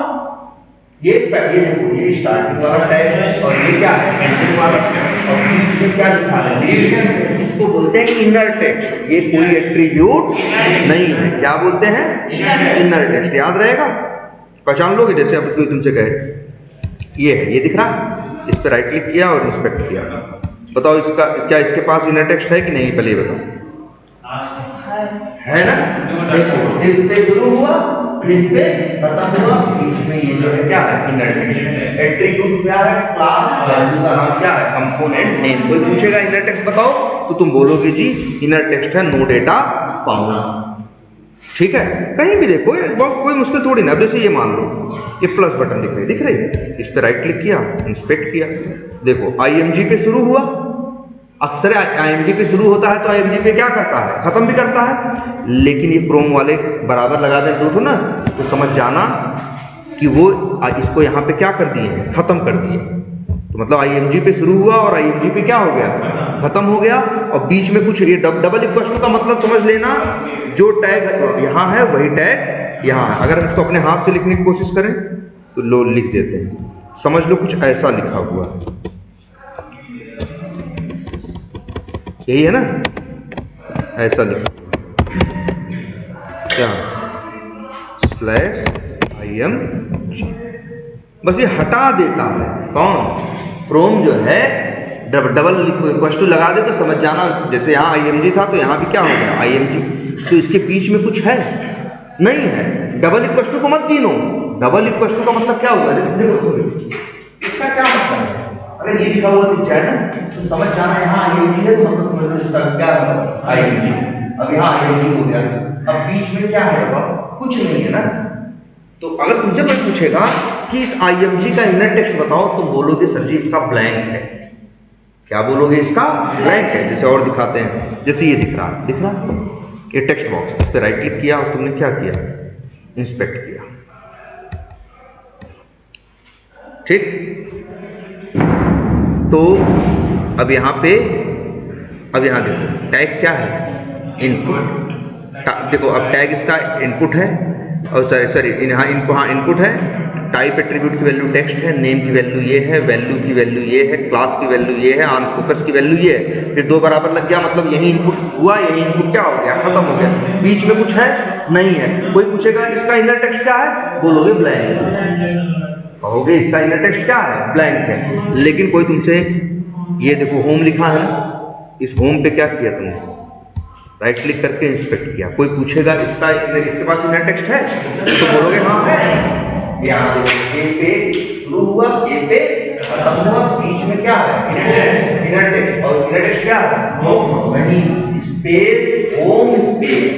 ये देखो ये स्टार्टिंग वाला टैग है, और ये क्या है एंडिंग वाला, और बीच में क्या लिखा है, इसको बोलते हैं इनर टेक्स्ट। ये कोई एट्रीब्यूट नहीं है, क्या बोलते हैं इनर टेक्स्ट। याद रहेगा, पहचान लोगे। जैसे अब कोई तुमसे कहे ये है, ये दिख रहा, इस पर राइट क्लिक किया और इंस्पेक्ट किया, बताओ इसका क्या इसके पास इनर टेक्स्ट है कि नहीं, पहले ये बताओ। है ना, देखो दिल पे शुरू हुआ, दिल पे खत्म हुआ, बीच में ये जो है क्या है इनर टेक्स्ट। एट्रीब्यूट क्या है क्लास, वैल्यू का नाम क्या है कंपोनेंट नेम। कोई पूछेगा इनर टेक्स्ट बताओ, तो तुम बोलोगे जी इनर टेक्स्ट है नो डेटा फाउंड। ठीक है, कहीं भी देखो कोई मुश्किल थोड़ी ना। अब जैसे ये मान लो ये प्लस बटन दिख रही है, इस पे राइट क्लिक किया, इंस्पेक्ट किया, देखो IMG पे शुरू हुआ। अक्सर IMG पे शुरू होता है तो IMG पे क्या करता है, खत्म भी करता है। लेकिन ये क्रोम वाले बराबर लगा दें दो ना, तो समझ जाना कि वो इसको यहाँ पे क्या कर दिए हैं, खत्म कर दिए। तो मतलब IMG पे शुरू हुआ और IMG पे क्या हो गया, खत्म हो गया। और बीच में कुछ ये डबल इक्वल टू का मतलब समझ लेना, जो टैग यहाँ है वही टैग यहाँ है। अगर हम इसको अपने हाथ से लिखने की कोशिश करें तो लो लिख देते हैं, समझ लो कुछ ऐसा लिखा हुआ है, यही है ना, ऐसा लिखा क्या /IMG, बस ये हटा देता है। कौन, क्रोम जो है डबल इक्वल टू लगा दे तो समझ जाना, जैसे यहाँ IMG था तो यहाँ भी क्या हो गया IMG, तो इसके बीच में कुछ है नहीं है। डबल इक्वल टू को मत गिनो, डबल इक्वल टू का मतलब क्या होगा, देखो इसका क्या मतलब है, अगर ये लिखा हुआ दिख जाए ना तो समझ जाना यहाँ IMG है, तो मतलब समझ लो इसका क्या है IMG। अब यहाँ IMG हो गया, अब बीच में क्या है, कुछ नहीं है ना। तो अगर तुमसे कोई पूछेगा कि इस IMG का इनर टेक्स्ट बताओ, तो बोलोगे सर जी इसका ब्लैंक है। क्या बोलोगे, इसका ब्लैंक है। जैसे और दिखाते हैं, जैसे ये दिख रहा ये टेक्स्ट बॉक्स, इस पे राइट क्लिक किया और तुमने क्या किया, इंस्पेक्ट किया, ठीक। तो अब यहाँ पे, अब यहाँ देखो टैग क्या है, इनपुट। देखो अब टैग इसका इनपुट है, और सॉरी यहाँ इनपुट है, टाइप एट्रीब्यूट की वैल्यू टेक्स्ट है, नेम की वैल्यू ये है, वैल्यू की वैल्यू ये है, क्लास की वैल्यू ये है, ऑन फोकस की वैल्यू ये है। फिर दो बराबर लग गया, मतलब यही इनपुट हुआ, यही इनपुट क्या हो गया, खत्म हो गया। बीच में कुछ है नहीं है। कोई पूछेगा इसका इनर टेक्स्ट क्या है, बोलोगे ब्लैंक, कहोगे इसका इनर टेक्स्ट क्या है, ब्लैंक है। लेकिन कोई तुमसे, ये देखो होम लिखा है ना, इस होम पे क्या किया तुमने, राइट क्लिक करके इंस्पेक्ट किया। कोई पूछेगा इसके पास इनर टेक्स्ट है, तो बोलोगे हाँ है। यहाँ देखो ए पे शुरू हुआ, ए पे खत्म हुआ, बीच में क्या है इनर टेक्स्ट, और इनर टेक्स्ट क्या है नहीं, स्पेस होम स्पेस,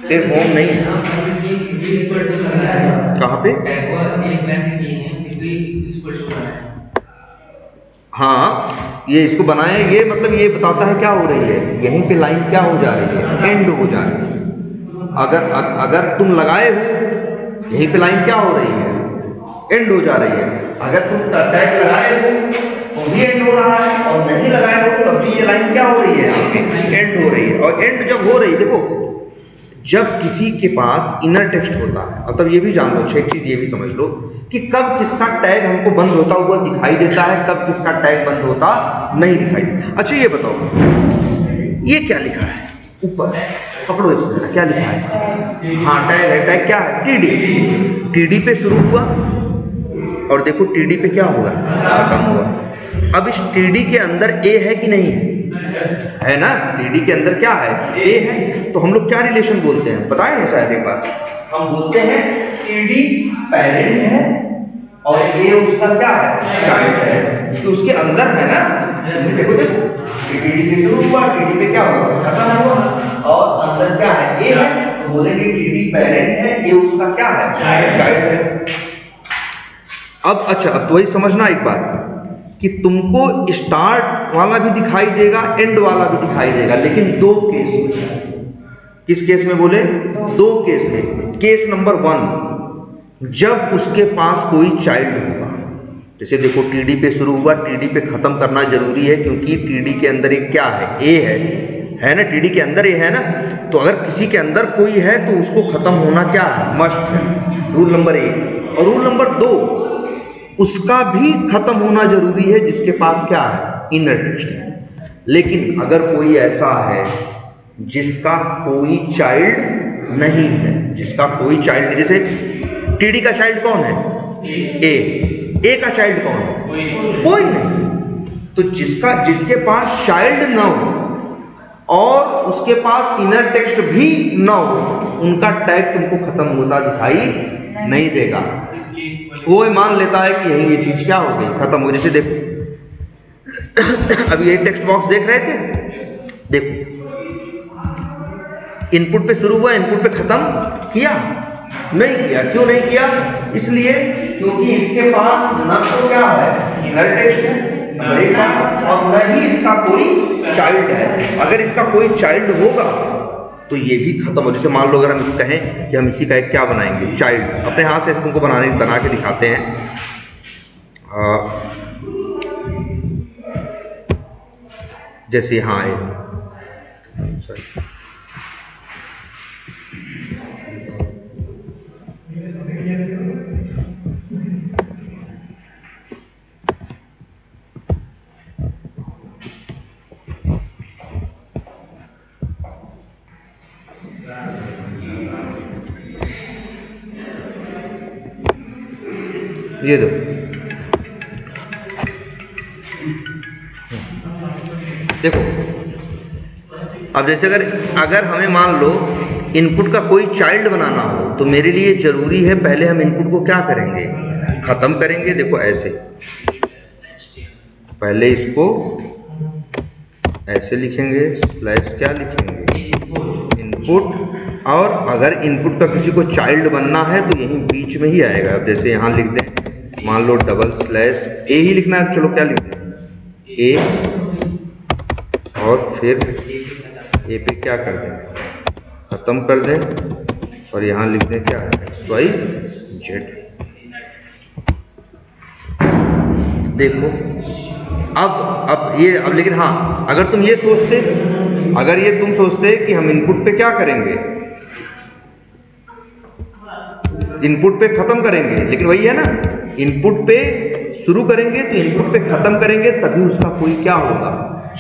सिर्फ होम नहीं। कहाँ पे? हाँ, ये इसको बनाए, ये मतलब ये बताता है क्या हो रही है, यहीं पे लाइन क्या हो जा रही है, एंड हो जा रही है। अगर तुम लगाए हो यहीं पे लाइन क्या हो रही है, एंड हो जा रही है। अगर तुम टैग लगाए हो तो भी एंड हो रहा है, और नहीं लगाए हो तब भी ये लाइन क्या हो रही है, एंड हो रही है। और एंड जब हो रही है, देखो जब किसी के पास इनर टेक्स्ट होता है, अब तब ये भी जान लो, एक चीज ये भी समझ लो कि कब किसका टैग हमको बंद होता हुआ दिखाई देता है, कब किसका टैग बंद होता नहीं दिखाई देता। अच्छा ये बताओ, ये क्या लिखा है ऊपर, पकड़ो इसमें, क्या लिखा है? हाँ टैग है, टैग क्या है टीडी, टीडी पे शुरू हुआ और देखो टीडी पे क्या हुआ, खत्म हुआ। अब इस टीडी के अंदर ए है कि नहीं है ना, टीडी के अंदर क्या है, ए है। तो हम लोग क्या रिलेशन बोलते हैं पता है शायद एक बार, हम बोलते हैं टीडी पेरेंट है और ए उसका क्या है, चाइल्ड है, क्योंकि उसके अंदर है ना। देखो देखो टीडी पे शुरू हुआ, टीडी पे क्या हुआ, खत्म हुआ, और अंदर क्या है, ए है, तो बोलेंगे टीडी पेरेंट है, ए उसका क्या है, चाइल्ड है। अब अच्छा, अब तो वही समझना एक बात कि तुमको स्टार्ट वाला भी दिखाई देगा, एंड वाला भी दिखाई देगा, लेकिन दो केस में। किस केस में बोले, दो केस में। केस नंबर 1, जब उसके पास कोई चाइल्ड होगा, जैसे देखो टीडी पे शुरू हुआ, टीडी पे खत्म करना जरूरी है, क्योंकि टीडी के अंदर एक क्या है, ए है ना, टीडी के अंदर ए है ना। तो अगर किसी के अंदर कोई है तो उसको खत्म होना क्या है, मस्ट है, रूल नंबर 1। और रूल नंबर 2, उसका भी खत्म होना जरूरी है जिसके पास क्या है, इनर टेक्स्ट है। लेकिन अगर कोई ऐसा है जिसका कोई चाइल्ड नहीं है, जिसका कोई चाइल्ड, जैसे टीडी का चाइल्ड कौन है, ए का चाइल्ड कौन है, कोई नहीं। तो जिसके पास चाइल्ड ना हो और उसके पास इनर टेक्स्ट भी ना हो, उनका टैग तुमको खत्म होता दिखाई नहीं देगा। वो मान लेता है कि यही ये चीज क्या हो गई, खत्म हो। जैसे देखो अभी ये टेक्स्ट बॉक्स देख रहे थे, देखो इनपुट पे शुरू हुआ, इनपुट पे खत्म किया नहीं किया, क्यों नहीं किया, इसलिए क्योंकि इसके पास ना तो क्या है, इनर टेक्स्ट है मेरे पास, और न ही इसका कोई चाइल्ड है। अगर इसका कोई चाइल्ड होगा तो ये भी खत्म हो। जैसे मान लो अगर हम कहें कि हम इसी का एक क्या बनाएंगे, चाइल्ड, अपने हाथ से तुमको बना के दिखाते हैं। जैसे हाँ ये दो, देखो अब जैसे अगर हमें मान लो इनपुट का कोई चाइल्ड बनाना हो, तो मेरे लिए जरूरी है पहले हम इनपुट को क्या करेंगे, खत्म करेंगे। देखो ऐसे, पहले इसको ऐसे लिखेंगे, स्लैश क्या लिखेंगे, इनपुट। और अगर इनपुट का किसी को चाइल्ड बनना है तो यहीं बीच में ही आएगा। अब जैसे यहाँ लिख दें, मान लो डबल स्लैश ए ही लिखना है, चलो क्या लिख दें, ए, और फिर ए पे क्या कर दें, खत्म कर दें, और यहाँ लिख दें क्या, XYZ। देखो अब लेकिन हाँ, अगर तुम ये सोचते, कि हम इनपुट पे क्या करेंगे, इनपुट पे खत्म करेंगे, लेकिन वही है ना, इनपुट पे शुरू करेंगे तो इनपुट पे खत्म करेंगे, तभी उसका कोई क्या होगा,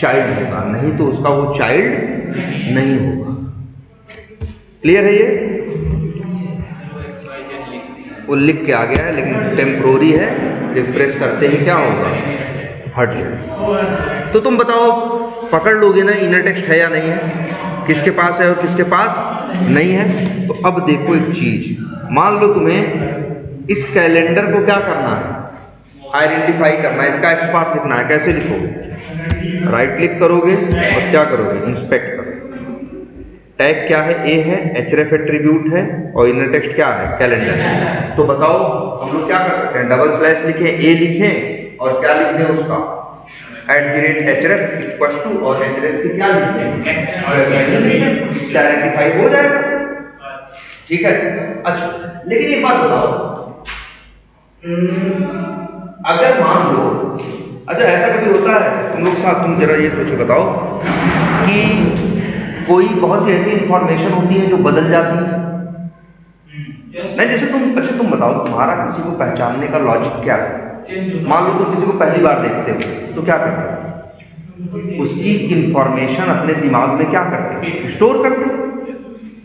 चाइल्ड होगा, नहीं तो उसका वो चाइल्ड नहीं होगा। क्लियर है ये? वो लिख के आ गया है, लेकिन टेम्पोररी है, रिफ्रेश करते ही क्या होगा, हट जाए। तो तुम बताओ, पकड़ लोगे ना इनर टेक्स्ट है या नहीं है, किसके पास है और किसके पास नहीं है। तो अब देखो एक चीज, मान लो तुम्हें इस कैलेंडर को क्या करना है, आइडेंटिफाई करना है, इसका एक्सपाथ लिखना है। कैसे लिखोगे? राइट क्लिक करोगे और क्या करोगे? इंस्पेक्ट करोगे। टैग क्या है? ए है, href एट्रीब्यूट है और इनर टेक्स्ट क्या है? कैलेंडर है। तो बताओ हम लोग क्या कर सकते हैं? डबल स्लैश लिखें, ए लिखें और क्या लिख दें उसका? @href इक्वल्स टू और href की क्या लिख दें? इससे आइडेंटिफाई हो जाएगा। ठीक है। अच्छा, लेकिन एक बात बताओ, अगर मान लो, अच्छा ऐसा कभी होता है तुम लोग साथ, तुम जरा ये सोचो बताओ कि कोई बहुत सी ऐसी इंफॉर्मेशन होती है जो बदल जाती है। नहीं, जैसे अच्छा तुम बताओ, तुम्हारा किसी को पहचानने का लॉजिक क्या है? मान लो तुम किसी को पहली बार देखते हो तो क्या करते हो? उसकी इंफॉर्मेशन अपने दिमाग में क्या करते हो? स्टोर करते हो।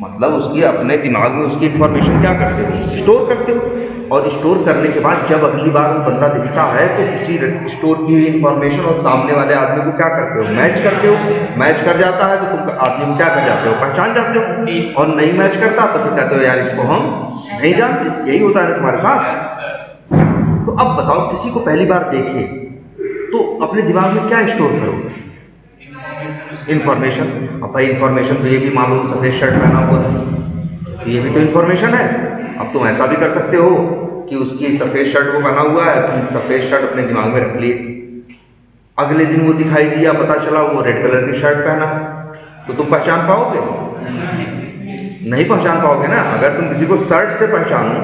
मतलब उसकी अपने दिमाग में उसकी इंफॉर्मेशन क्या करते हो? स्टोर करते हो। और स्टोर करने के बाद जब अगली बार वो बंदा दिखता है तो उसी स्टोर की हुई इंफॉर्मेशन और सामने वाले आदमी को क्या करते हो? मैच करते हो। मैच कर जाता है तो तुम आदमी को क्या कर जाते हो? पहचान जाते हो। और नहीं मैच करता तो फिर कहते हो यार इसको हम नहीं जानते। यही होता है तुम्हारे साथ। तो अब बताओ, किसी को पहली बार देखे तो अपने दिमाग में क्या स्टोर करोगे? इंफॉर्मेशन। अब भाई इंफॉर्मेशन तो ये भी मान लो सफेद शर्ट पहना हुआ है तो ये भी तो इंफॉर्मेशन है। अब तुम ऐसा भी कर सकते हो कि उसकी सफेद शर्ट को पहना हुआ है, तुम सफेद शर्ट अपने दिमाग में रख लिए, अगले दिन वो दिखाई दिया, पता चला वो रेड कलर की शर्ट पहना, तो तुम पहचान पाओगे? नहीं पहचान पाओगे ना। अगर तुम किसी को शर्ट से पहचानो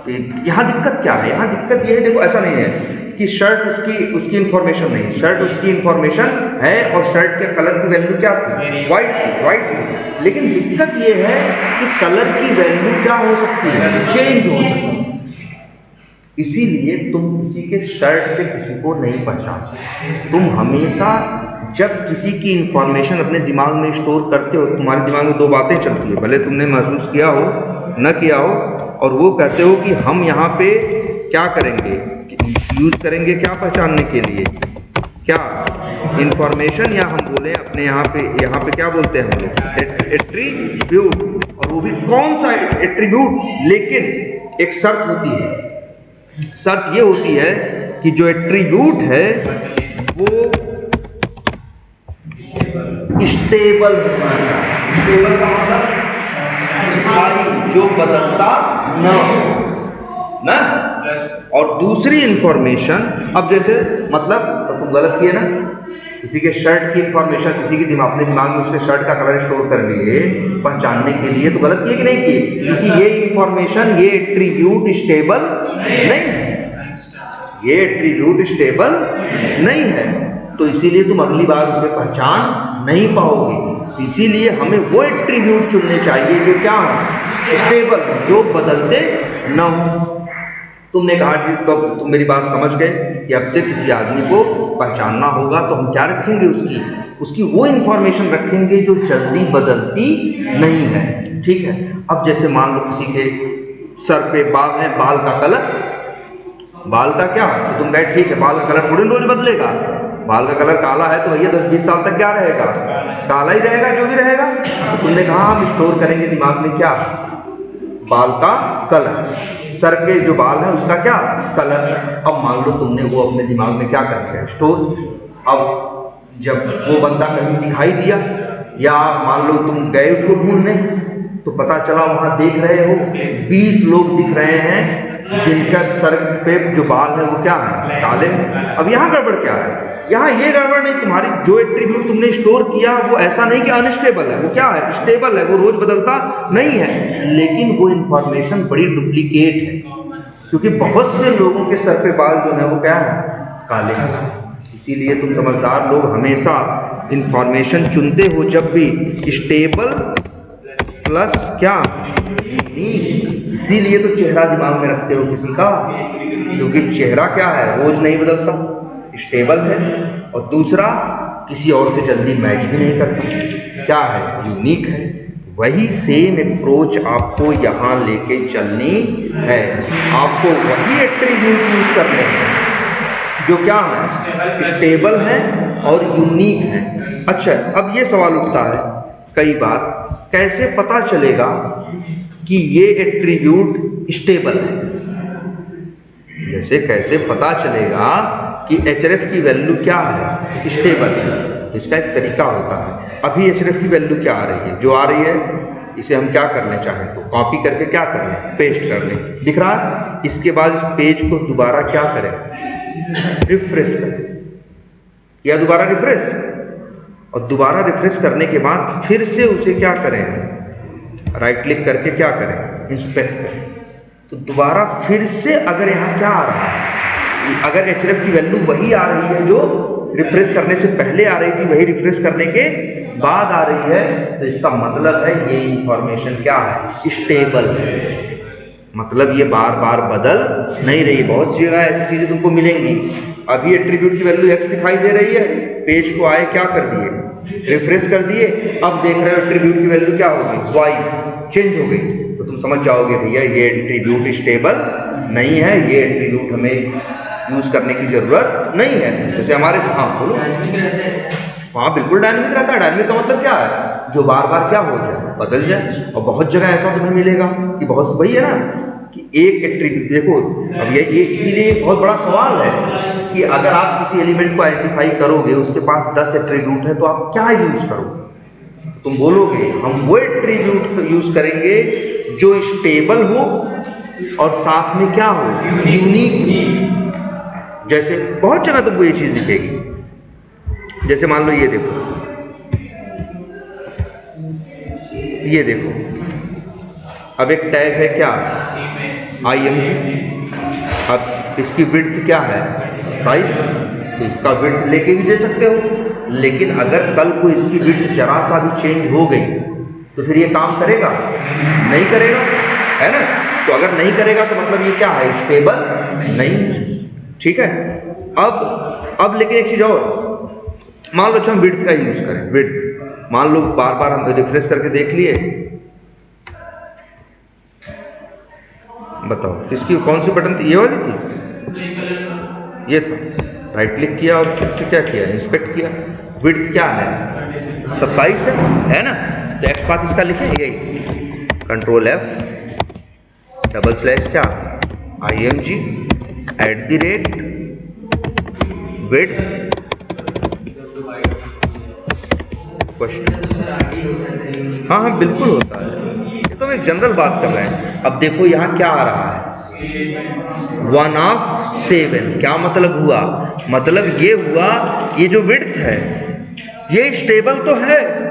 तो यहाँ दिक्कत क्या है? यहाँ दिक्कत ये है, देखो ऐसा नहीं है कि शर्ट उसकी इंफॉर्मेशन नहीं, शर्ट उसकी इंफॉर्मेशन है और शर्ट के कलर की वैल्यू क्या थी? वाइट थी। लेकिन दिक्कत ये है कि कलर की वैल्यू क्या हो सकती है? चेंज हो सकती है। इसीलिए तुम किसी के शर्ट से किसी को नहीं पहचानते। तुम हमेशा जब किसी की इंफॉर्मेशन अपने दिमाग में स्टोर करते हो, तुम्हारे दिमाग में दो बातें चलती है, भले तुमने महसूस किया हो न किया हो, और वो कहते हो कि हम यहाँ पे क्या करेंगे? यूज करेंगे क्या पहचानने के लिए? क्या इंफॉर्मेशन, या हम बोले अपने यहाँ पे क्या बोलते हैं हम लोग? एट्रीब्यूट। और वो भी कौन सा एट्रीब्यूट? लेकिन एक शर्त होती है। शर्त ये होती है कि जो एट्रीब्यूट है वो स्टेबल होना चाहिए। स्टेबल का मतलब स्थायी, जो बदलता न हो ना। और दूसरी इंफॉर्मेशन, अब जैसे मतलब तुम गलत किए ना, किसी के शर्ट की इंफॉर्मेशन किसी के दिमाग, अपने दिमाग में उसके शर्ट का कलर स्टोर कर लिए पहचानने के लिए, तो गलत किए कि नहीं किए? क्योंकि ये इंफॉर्मेशन, ये एट्रीब्यूट स्टेबल नहीं है। ये एट्रीब्यूट स्टेबल नहीं है, तो इसीलिए तुम अगली बार उसे पहचान नहीं पाओगे। इसीलिए हमें वो एट्रीब्यूट चुनने चाहिए जो क्या हो? स्टेबल, जो बदलते न हो। तुमने कहा कि तो तुम मेरी बात समझ गए कि अब से किसी आदमी को पहचानना होगा तो हम क्या रखेंगे? उसकी वो इंफॉर्मेशन रखेंगे जो जल्दी बदलती नहीं है। ठीक है। अब जैसे मान लो किसी के सर पे बाल है, बाल का कलर, बाल का क्या, तो तुम कहे ठीक है बाल का कलर थोड़ी रोज बदलेगा, बाल का कलर काला है तो भैया 10-20 साल तक क्या रहेगा? काला ही रहेगा, जो भी रहेगा। तो तुमने कहा हम स्टोर करेंगे दिमाग में क्या? बाल का कलर, सर के जो बाल है उसका क्या? कलर। अब मान लो तुमने वो अपने दिमाग में क्या कर दिया? स्टोर। अब जब वो बंदा कहीं दिखाई दिया, या मान लो तुम गए उसको ढूंढने, तो पता चला वहां देख रहे हो 20 लोग दिख रहे हैं जिनका सर पे जो बाल है वो क्या है? काले। अब यहाँ गड़बड़ क्या है? यहाँ ये गड़बड़ नहीं, तुम्हारी जो एट्रीब्यूट तुमने स्टोर किया वो ऐसा नहीं कि अनस्टेबल है, वो क्या है? स्टेबल है, वो रोज बदलता नहीं है। लेकिन वो इंफॉर्मेशन बड़ी डुप्लीकेट है, क्योंकि बहुत से लोगों के सर पे बाल जो है वो क्या है? काले हैं। इसीलिए तुम समझदार लोग हमेशा इंफॉर्मेशन चुनते हो जब भी स्टेबल प्लस क्या? यूनिक। इसीलिए तो चेहरा दिमाग में रखते हो किसी का, क्योंकि चेहरा क्या है? रोज नहीं बदलता, स्टेबल है, और दूसरा किसी और से जल्दी मैच भी नहीं करता, क्या है? यूनिक है। वही सेम अप्रोच आपको यहाँ लेके चलनी है। आपको वही एट्रीब्यूट यूज करने हैं जो क्या है? स्टेबल है और यूनिक है। अच्छा, अब ये सवाल उठता है कई बार, कैसे पता चलेगा कि ये एट्रीब्यूट स्टेबल है? जैसे कैसे पता चलेगा कि एचआरएफ की वैल्यू क्या है, स्टेबल है, तो इसका एक तरीका होता है। अभी एचआरएफ की वैल्यू क्या आ रही है, जो आ रही है इसे हम क्या करने चाहें तो कॉपी करके क्या कर लें, पेस्ट कर लें, दिख रहा है। इसके बाद इस पेज को दोबारा क्या करें, रिफ्रेश करें, या दोबारा रिफ्रेश, और दोबारा रिफ्रेश करने के बाद फिर से उसे क्या करें, राइट क्लिक करके क्या करें, इंस्पेक्ट करें। तो दोबारा फिर से अगर यहाँ क्या आ रहा है, अगर एचआरएफ की वैल्यू वही आ रही है जो रिफ्रेश करने से पहले आ रही थी, वही रिफ्रेश करने के बाद आ रही है, तो इसका मतलब है ये इंफॉर्मेशन क्या है, स्टेबल है। मतलब ये बार बार बदल नहीं रही। बहुत जगह ऐसी चीजें तुमको मिलेंगी। अभी एट्रीब्यूट की वैल्यू x दिखाई दे रही है, पेज को आए क्या कर दिए, रिफ्रेश कर दिए, अब देख रहे हो एट्रीब्यूट की वैल्यू क्या होगी, y चेंज हो गई, तो तुम समझ जाओगे भैया ये एट्रीब्यूट स्टेबल नहीं है, ये एट्रीब्यूट हमें यूज करने की जरूरत नहीं है। जैसे हमारे हाँ बोलो, हाँ बिल्कुल डायनामिक रहता है। डायनामिक का मतलब क्या है, जो बार बार क्या हो जाए, बदल जाए। और बहुत जगह ऐसा तुम्हें मिलेगा कि बहुत वही है ना कि एक एट्रीब्यूट देखो, अब ये इसीलिए बहुत बड़ा सवाल है कि अगर आप किसी एलिमेंट को आइडेंटिफाई करोगे, उसके पास 10 एट्रीब्यूट है, तो आप क्या यूज करोगे, तुम बोलोगे हम वो एट्रीब्यूट यूज करेंगे जो स्टेबल हो और साथ में क्या हो, यूनिक। जैसे बहुत जगह तुमको ये चीज दिखेगी, जैसे मान लो ये देखो, ये देखो, अब एक टैग है क्या, IMG, अब इसकी विड्थ क्या है 27, तो इसका विड्थ लेके भी दे सकते हो। लेकिन अगर कल को इसकी विड्थ जरा सा भी चेंज हो गई तो फिर ये काम करेगा, नहीं करेगा, है ना। तो अगर नहीं करेगा तो मतलब ये क्या है, स्टेबल नहीं है। ठीक है। अब लेकिन एक चीज और, मान लो हम विड्थ का यूज करें, विड्थ मान लो बार बार हम रिफ्रेश करके देख लिए, बताओ किसकी कौन सी बटन थी, ये वाली थी, ये था, राइट क्लिक किया और फिर से क्या किया, इंस्पेक्ट किया, विड्थ क्या है 27 है ना। तो एक्स पाथ इसका लिखे यही, कंट्रोल F डबल स्लैश क्या IMG @ विड्थ क्वेश्चन। हाँ बिल्कुल होता है, ये तो हम एक जनरल बात कर रहे हैं। अब देखो यहाँ क्या आ रहा है, 1/7। क्या मतलब हुआ, मतलब ये हुआ ये जो विड्थ है ये स्टेबल तो है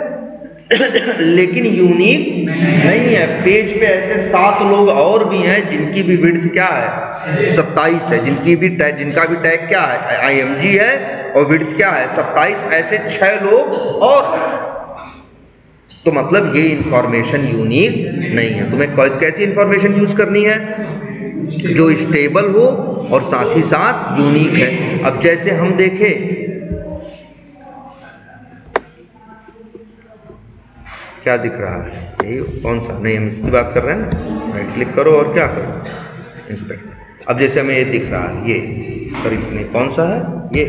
लेकिन यूनिक नहीं है। पेज पे ऐसे 7 लोग और भी हैं जिनकी भी विड्थ क्या है 27 है, जिनका भी टैग क्या है IMG है और विड्थ क्या है 27। ऐसे 6 लोग और, तो मतलब ये इंफॉर्मेशन यूनिक नहीं है। तुम्हें कैसी इंफॉर्मेशन यूज करनी है, जो स्टेबल हो और साथ ही साथ यूनिक है। अब जैसे हम देखें क्या दिख रहा है, यही कौन सा, नहीं हम इसकी बात कर रहे हैं ना, राइट क्लिक करो और क्या करो, इंस्पेक्ट। अब जैसे हमें ये दिख रहा है, ये सॉरी नहीं कौन सा है ये,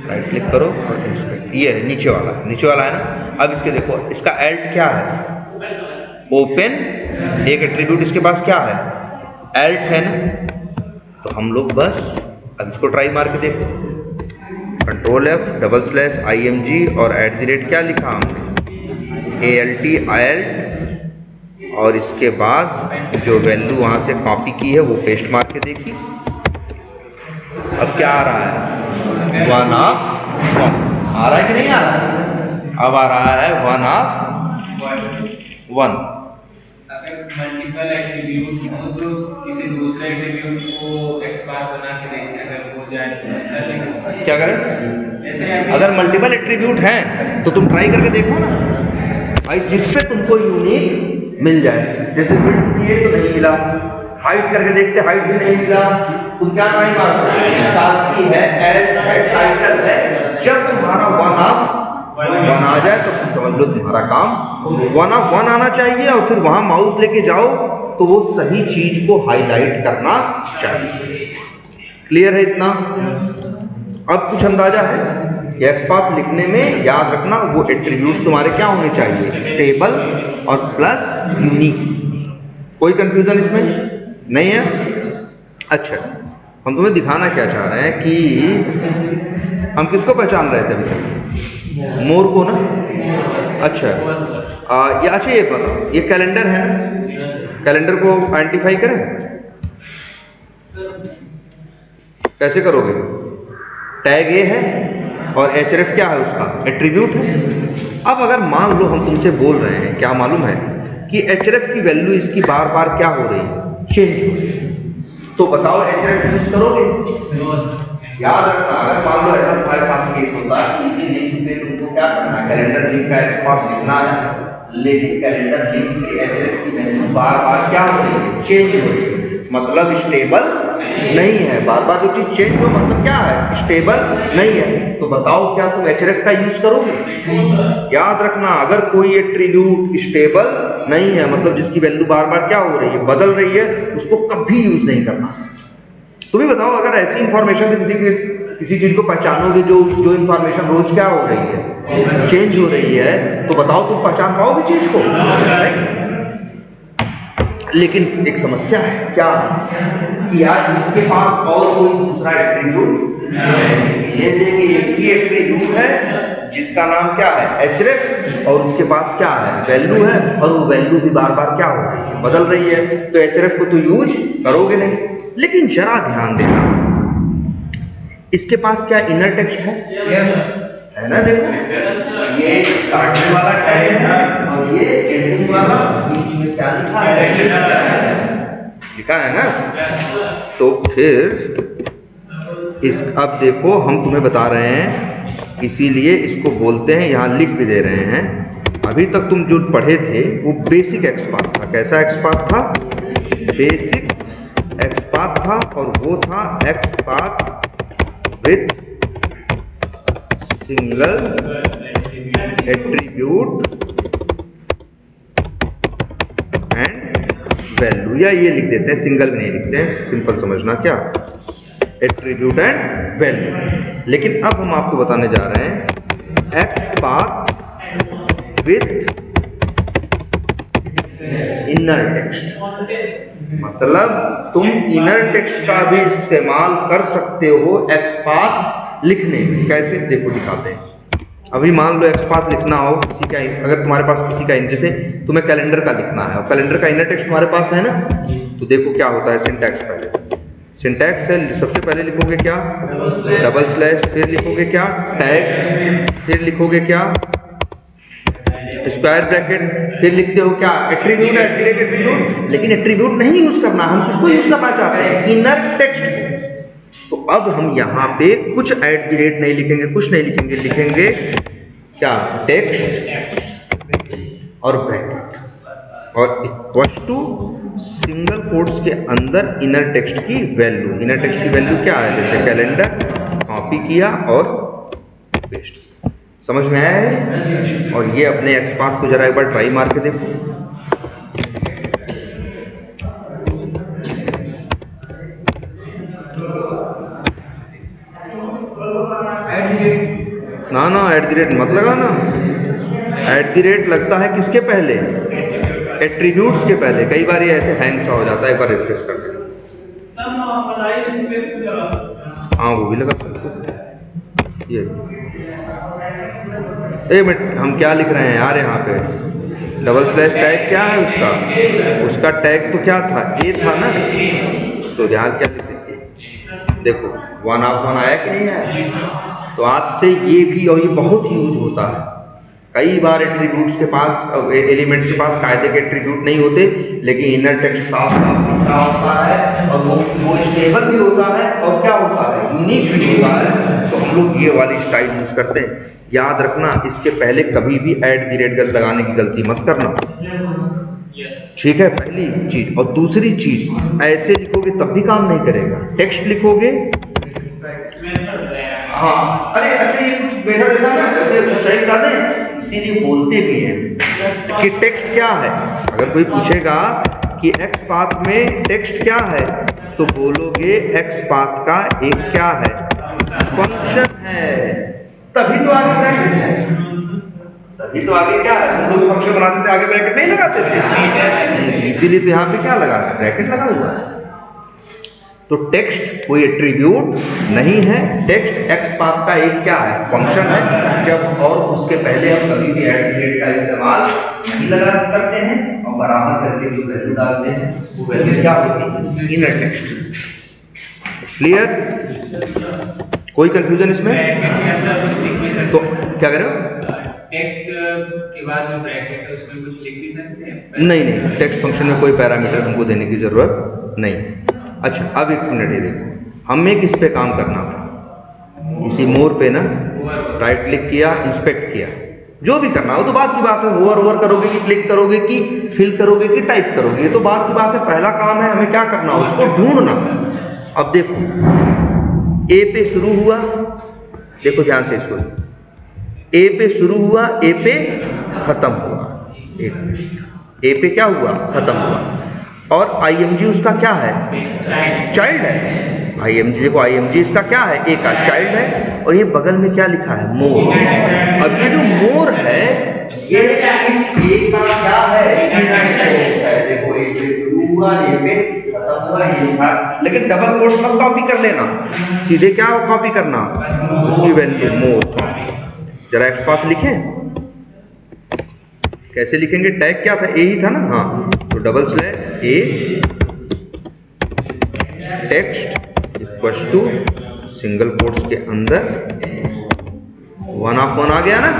राइट क्लिक करो और इंस्पेक्ट, ये है नीचे वाला है ना। अब इसके देखो, इसका एल्ट क्या है, ओपन, एक एट्रीब्यूट इसके पास क्या है एल्ट है ना। तो हम लोग बस अब इसको ट्राई मार के देखो, control F double slash IMG और @ क्या लिखा हमने ALT और इसके बाद जो वैल्यू वहां से कॉपी की है वो पेस्ट मार के देखिए। अब क्या आ रहा है 1/1 आ रहा है कि नहीं आ रहा है, अब आ रहा है 1/1। अगर मल्टीपल एट्रीब्यूट हो तो किसी दूसरे एट्रीब्यूट को x बार बना के देखें, अगर हो जाए तो क्या करें, अगर मल्टीपल एट्रीब्यूट हैं तो तुम ट्राई करके देखो ना भाई, जिससे तुमको यूनिक मिल जाए। जैसे विड्थ किए तो नहीं मिला, हाइट करके देखते हाइट भी नहीं मिला, तुम क्या ट्राई मारते, सालसी है, एल्ट है, टाइटल है। जब तुम्हारा 1/1 आ जाए तो तुम समझ लो तुम्हारा काम 1/1 आना चाहिए, और फिर वहां माउस लेके जाओ तो वो सही चीज को हाईलाइट करना चाहिए। क्लियर है इतना। अब कुछ अंदाजा है, एक्स पाथ लिखने में याद रखना वो एट्रीब्यूट्स तुम्हारे क्या होने चाहिए, स्टेबल और प्लस यूनिक। कोई कंफ्यूजन इसमें नहीं है। अच्छा हम तुम्हें दिखाना क्या चाह रहे हैं कि हम किसको पहचान रहे थे अभी तक? मोर को ना। अच्छा ये बताओ, ये कैलेंडर है ना, कैलेंडर को आइडेंटिफाई करें, कैसे करोगे? टैग ए है और href क्या है उसका? एट्रीब्यूट है। अब अगर मान लो हम तुमसे बोल रहे हैं, क्या मालूम है कि href की वैल्यू इसकी बार बार क्या हो रही है? चेंज हो रही है, तो बताओ href यूज करोगे? याद रखना, अगर मान लो ऐसा तुम्हारे साथ केस होता है, इसी लिंक पे तुमको क्या करना है? कैलेंडर लिंक का एक्सपांड लिखना है, लेकिन कैलेंडर लिंक के href की वैल्यू बार बार क्या हो रही है? चेंज हो रही है, मतलब स्टेबल नहीं है। बार बार जो चीज चेंज हो मतलब क्या है? स्टेबल नहीं है। तो बताओ क्या तुम href का यूज करोगे? याद रखना, अगर कोई एट्रीब्यूट स्टेबल नहीं है, मतलब जिसकी वैल्यू बार बार क्या हो रही है? बदल रही है, उसको कभी यूज नहीं करना। तुम ही बताओ, अगर ऐसी इंफॉर्मेशन से किसी चीज को पहचानोगे जो इंफॉर्मेशन रोज क्या हो रही है? चेंज हो रही है, तो बताओ तुम पहचान पाओगे चीज को? नहीं। लेकिन एक समस्या है, क्या कि यार इसके पास और कोई दूसरा एट्रीब्यूट ले देंगे, एक ही एट्रीब्यूट है जिसका नाम क्या है? href, और उसके पास क्या है? वैल्यू है, और वो वैल्यू भी बार बार क्या हो रही है? बदल रही है, तो href को तो यूज करोगे नहीं। लेकिन जरा ध्यान देना, इसके पास क्या इनर टेक्स्ट है? है ना, देखो ये स्टार्टिंग वाला टैग है और ये एंडिंग वाला, बीच में क्या लिखा है? लिखा है ना। तो फिर अब देखो, हम तुम्हें बता रहे हैं, इसीलिए इसको बोलते हैं, यहाँ लिख भी दे रहे हैं। अभी तक तुम जो पढ़े थे वो बेसिक एक्सपाथ था। कैसा एक्सपाथ था? बेसिक एक्सपाथ था, और वो था XPath with single attribute and value, या ये लिख देते हैं, सिंगल नहीं लिखते हैं, सिंपल समझना, क्या? Attribute and value. लेकिन अब हम आपको बताने जा रहे हैं एक्सपाथ विथ इनर टेक्स्ट, मतलब तुम इनर टेक्स्ट का भी इस्तेमाल कर सकते हो एक्सपाथ लिखने में। कैसे? देखो दिखाते हैं। अभी मान लो एक्सपाथ लिखना हो किसी का, अगर तुम्हारे पास किसी का, जैसे तुम्हें कैलेंडर का लिखना है और कैलेंडर का इनर टेक्स्ट तुम्हारे पास है ना, तो देखो क्या होता है। सिंटैक्स, पहले सिंटैक्स है, सबसे पहले लिखोगे क्या? डबल स्लैश, फिर लिखोगे क्या? टैग, फिर लिखोगे क्या? स्क्वायर ब्रैकेट, फिर लिखते हो क्या? Attribute, attribute. लेकिन एट्रीब्यूट नहीं यूज करना, हम किसको यूज करना चाहते हैं? इनर टेक्स्ट को। तो अब हम यहाँ पे कुछ @ नहीं लिखेंगे, कुछ नहीं लिखेंगे, लिखेंगे क्या? टेक्स्ट और ब्रैकेट और इक्वल टू सिंगल कोट्स के अंदर इनर टेक्स्ट की वैल्यू। इनर टेक्स्ट की वैल्यू क्या है? जैसे कैलेंडर कॉपी किया और पेस्ट। समझ में आया है? और ये अपने एक्सपाथ को जरा एक बार ट्राई मार के देखो। ना @ मत लगाना। @ लगता है किसके पहले? एट्रीब्यूट्स के पहले। कई बार ये ऐसे हैंग सा हो जाता है, एक बार रिफ्रेश कर देना। हाँ, वो भी लगा सकते हो। ये एक मिनट, हम क्या लिख रहे हैं यार यहाँ पे? डबल स्लैश टैग क्या है उसका टैग तो क्या था? ए था ना, तो ध्यान क्या लिख देते? देखो 1/1 आया कि नहीं आया? तो आज से ये भी, और ये बहुत यूज होता है। कई बार एट्रीब्यूट्स के पास, एलिमेंट के पास कायदे के एट्रीब्यूट नहीं होते, लेकिन इनर टेक्स्ट साफ लिखा होता है, और वो स्टेबल भी होता है, और क्या होता है? यूनिक भी होता है। तो हम लोग ये वाली स्टाइल यूज करते हैं। याद रखना, इसके पहले कभी भी @ लगाने की गलती मत करना, ठीक है? पहली चीज। और दूसरी चीज, ऐसे लिखोगे तब भी काम नहीं करेगा। टेक्स्ट लिखोगे, हाँ, अरे अच्छा, ये कुछ मेथड ऐसा ना, जैसे सही बता दें, इसीलिए बोलते भी हैं कि टेक्स्ट क्या है। अगर कोई पूछेगा कि एक्सपाथ में टेक्स्ट क्या है, तो बोलोगे एक्सपाथ का एक क्या है? फंक्शन है। तभी तो आगे क्या है? हम लोग फंक्शन बनाते थे, आगे ब्रैकेट नहीं लगाते थे, इसीलिए तो यहाँ पे क्या लगा है? ब्रैकेट लगा हुआ है। तो टेक्स्ट कोई एट्रीब्यूट नहीं है, टेक्स्ट XPath का एक क्या है, फंक्शन है। जब और उसके पहले हम कभी भी @ का इस्तेमाल नहीं लगा करते हैं और बराबर करके जो वैल्यू डालते हैं वो वैल्यू क्या होती है, इनर टेक्स्ट। क्लियर? कोई कंफ्यूजन इसमें? तो क्या कह रहे हो? टेक्स्ट के बाद जो ब्रैकेट है उसमें कुछ लिख भी सकते हैं? नहीं, टेक्स्ट फंक्शन में कोई पैरामीटर हमको देने की जरूरत नहीं। अच्छा, अब एक मिनट ये देखो, हमें किस पे काम करना था, इसी मोर पे ना, राइट क्लिक किया, इंस्पेक्ट किया, जो भी करना हो तो बात की बात है, होवर करोगे कि क्लिक करोगे कि फिल करोगे कि टाइप करोगे, ये तो बात की बात है। पहला काम है हमें क्या करना, उसको ढूंढना। अब देखो ए पे शुरू हुआ, देखो ध्यान से इसको, ए पे शुरू हुआ, ए पे खत्म हुआ, ए पे क्या हुआ, खत्म हुआ। और IMG उसका क्या है, चाइल्ड है। IMG देखो, IMG इसका क्या है, ए का चाइल्ड है। और ये बगल में क्या लिखा है, मोर। अब ये जो मोर है ये इस ए का क्या है, इनर टेक्स्ट है। देखो ए पे शुरू हुआ, ए पे खत्म हुआ, ये लिखा। लेकिन डबल कोट्स मत कॉपी कर लेना, सीधे क्या कॉपी करना, उसकी वैल्यू मोर। जरा XPath लिखें, कैसे लिखेंगे, टैग क्या था, ए ही था ना, हाँ, तो /A text equals to single quotes के अंदर 1/1 आ गया ना।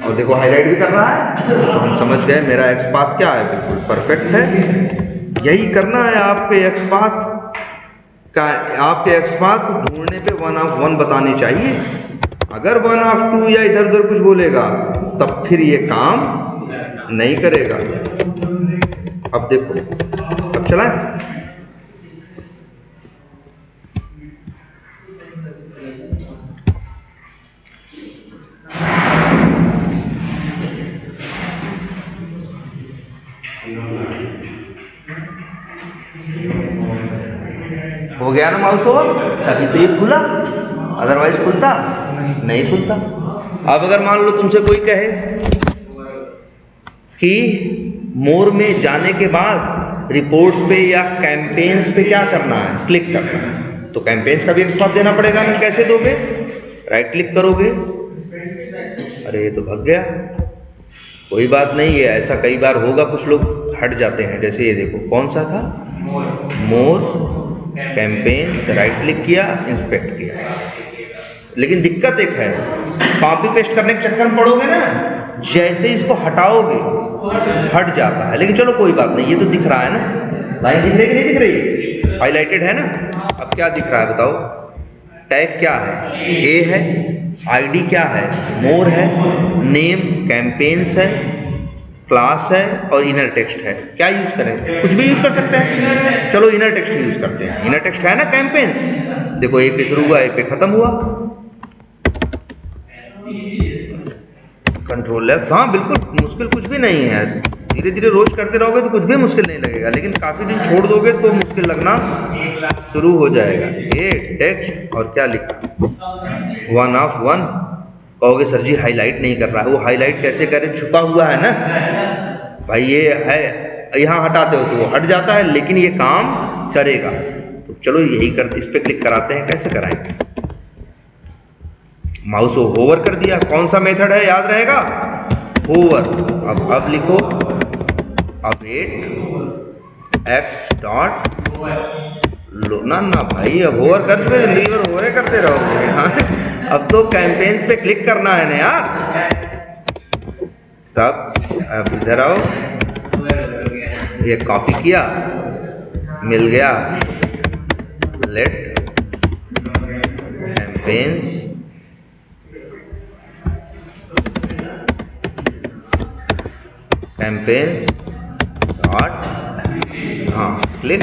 और देखो हाईलाइट भी कर रहा है, तो हम समझ गए मेरा XPath क्या है, बिल्कुल परफेक्ट है। यही करना है आपके XPath का, आपके XPath ढूंढने पे 1/1 बतानी चाहिए। अगर 1/2 या इधर उधर कुछ बोलेगा तब फिर ये काम नहीं करेगा। अब देखो, अब चला हो गया ना माउस ओवर, तभी तो ये खुला, अदरवाइज खुलता नहीं, खुलता। अब अगर मान लो तुमसे कोई कहे कि मोर में जाने के बाद रिपोर्ट्स पे या कैंपेन्स पे क्या करना है, क्लिक करना है, तो कैंपेन्स का भी XPath देना पड़ेगा ना। कैसे दोगे, राइट क्लिक करोगे, अरे ये तो भाग गया, कोई बात नहीं, ये ऐसा कई बार होगा, कुछ लोग हट जाते हैं। जैसे ये देखो, कौन सा था, मोर कैंपेन्स, राइट क्लिक किया, इंस्पेक्ट किया। लेकिन दिक्कत एक है, कॉपी पेस्ट करने के चक्कर में पड़ोगे ना, जैसे इसको हटाओगे हट जाता है। लेकिन चलो कोई बात नहीं, ये तो दिख रहा है ना, लाइन दिख रही है कि नहीं दिख रही, हाईलाइटेड है ना। अब क्या दिख रहा है बताओ, टैग क्या है, ए है, ID क्या है, मोर है, नेम कैंपेन्स है, क्लास है और इनर टेक्स्ट है। क्या यूज करें, कुछ भी यूज कर सकते हैं, चलो इनर टेक्स्ट यूज करते हैं। इनर टेक्स्ट है ना कैंपेन्स, देखो ए पे शुरू हुआ, ए पे खत्म हुआ, कंट्रोल F। हाँ बिल्कुल, मुश्किल कुछ भी नहीं है, धीरे धीरे रोज करते रहोगे तो कुछ भी मुश्किल नहीं लगेगा। लेकिन काफी दिन छोड़ दोगे तो मुश्किल लगना शुरू हो जाएगा। ये टेक्स्ट और क्या लिखा, 1/1। कहोगे सर जी हाईलाइट नहीं कर रहा है, वो हाईलाइट कैसे करें, छुपा हुआ है ना भाई, ये है, यहाँ हटाते हो तो वो हट जाता है, लेकिन ये काम करेगा। तो चलो यही करते, इस पर क्लिक कराते हैं, कैसे कराएंगे, माउस को होवर कर दिया, कौन सा मेथड है याद रहेगा, होवर। अब लिखो await x डॉट लो ना भाई, अब होवर कर चुके, जिंदगी भर होवर करते रहोगे। हाँ, अब तो कैंपेन्स पे क्लिक करना है ना यार। तब अब इधर आओ, ये कॉपी किया, मिल गया, लेट कैंपेन्स डॉट, हाँ क्लिक।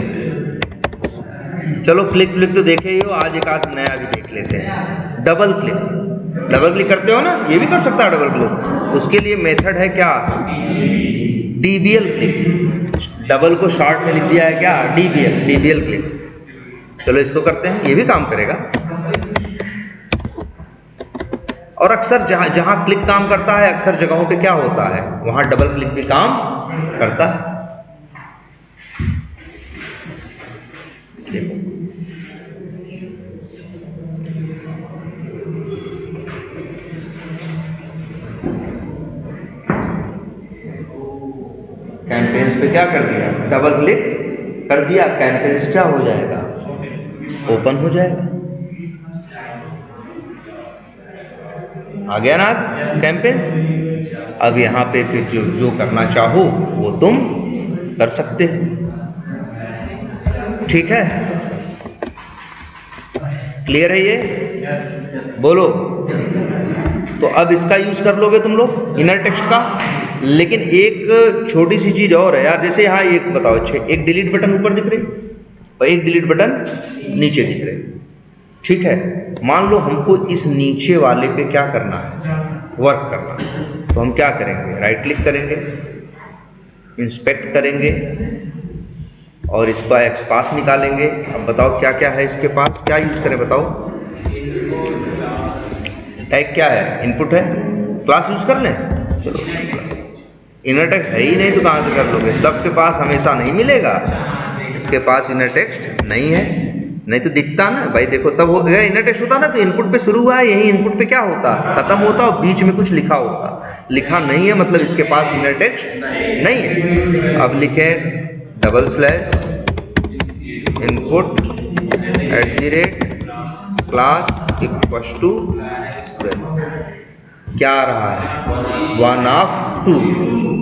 चलो क्लिक तो देखे ही हो, आज एक आध नया भी देख लेते हैं। डबल क्लिक करते हो ना, ये भी कर सकता है डबल क्लिक। उसके लिए मेथड है क्या, DBL क्लिक, डबल को शॉर्ट में लिख दिया है क्या, DBL क्लिक। चलो इसको करते हैं, ये भी काम करेगा। और अक्सर जहां क्लिक काम करता है, अक्सर जगहों पे क्या होता है, वहां डबल क्लिक भी काम करता है। देखो कैंपेन्स पे क्या कर दिया, डबल क्लिक कर दिया, कैंपेन्स क्या हो जाएगा, ओपन हो जाएगा। आ गया ना कैंपेन्स। अब यहाँ पे फिर जो करना चाहो वो तुम कर सकते हो, ठीक है। क्लियर है ये, बोलो। तो अब इसका यूज कर लोगे तुम लोग इनर टेक्स्ट का। लेकिन एक छोटी सी चीज और है यार, जैसे यहाँ एक बताओ, अच्छे एक डिलीट बटन ऊपर दिख रही और एक डिलीट बटन नीचे दिख रहे, ठीक है। मान लो हमको इस नीचे वाले पे क्या करना है, वर्क करना है, तो हम क्या करेंगे, राइट क्लिक करेंगे, इंस्पेक्ट करेंगे और इसका एक्सपाथ निकालेंगे। अब बताओ क्या क्या है इसके पास, क्या यूज करें बताओ। टैग क्या है, इनपुट है, क्लास यूज कर लें। चलो इनर टेक्स्ट है ही नहीं तो कहाँ से कर लोगे, सबके पास हमेशा नहीं मिलेगा। इसके पास इनर टेक्स्ट नहीं है, नहीं तो दिखता ना भाई, देखो तब हो अगर इनर टेक्स्ट होता ना तो इनपुट पे शुरू हुआ है, यही इनपुट पे क्या होता, खत्म होता और बीच में कुछ लिखा होता। लिखा नहीं है मतलब इसके पास इनर टेक्स्ट नहीं है। अब लिखे double slash input @ class equal to क्या आ रहा है, 1 of 2,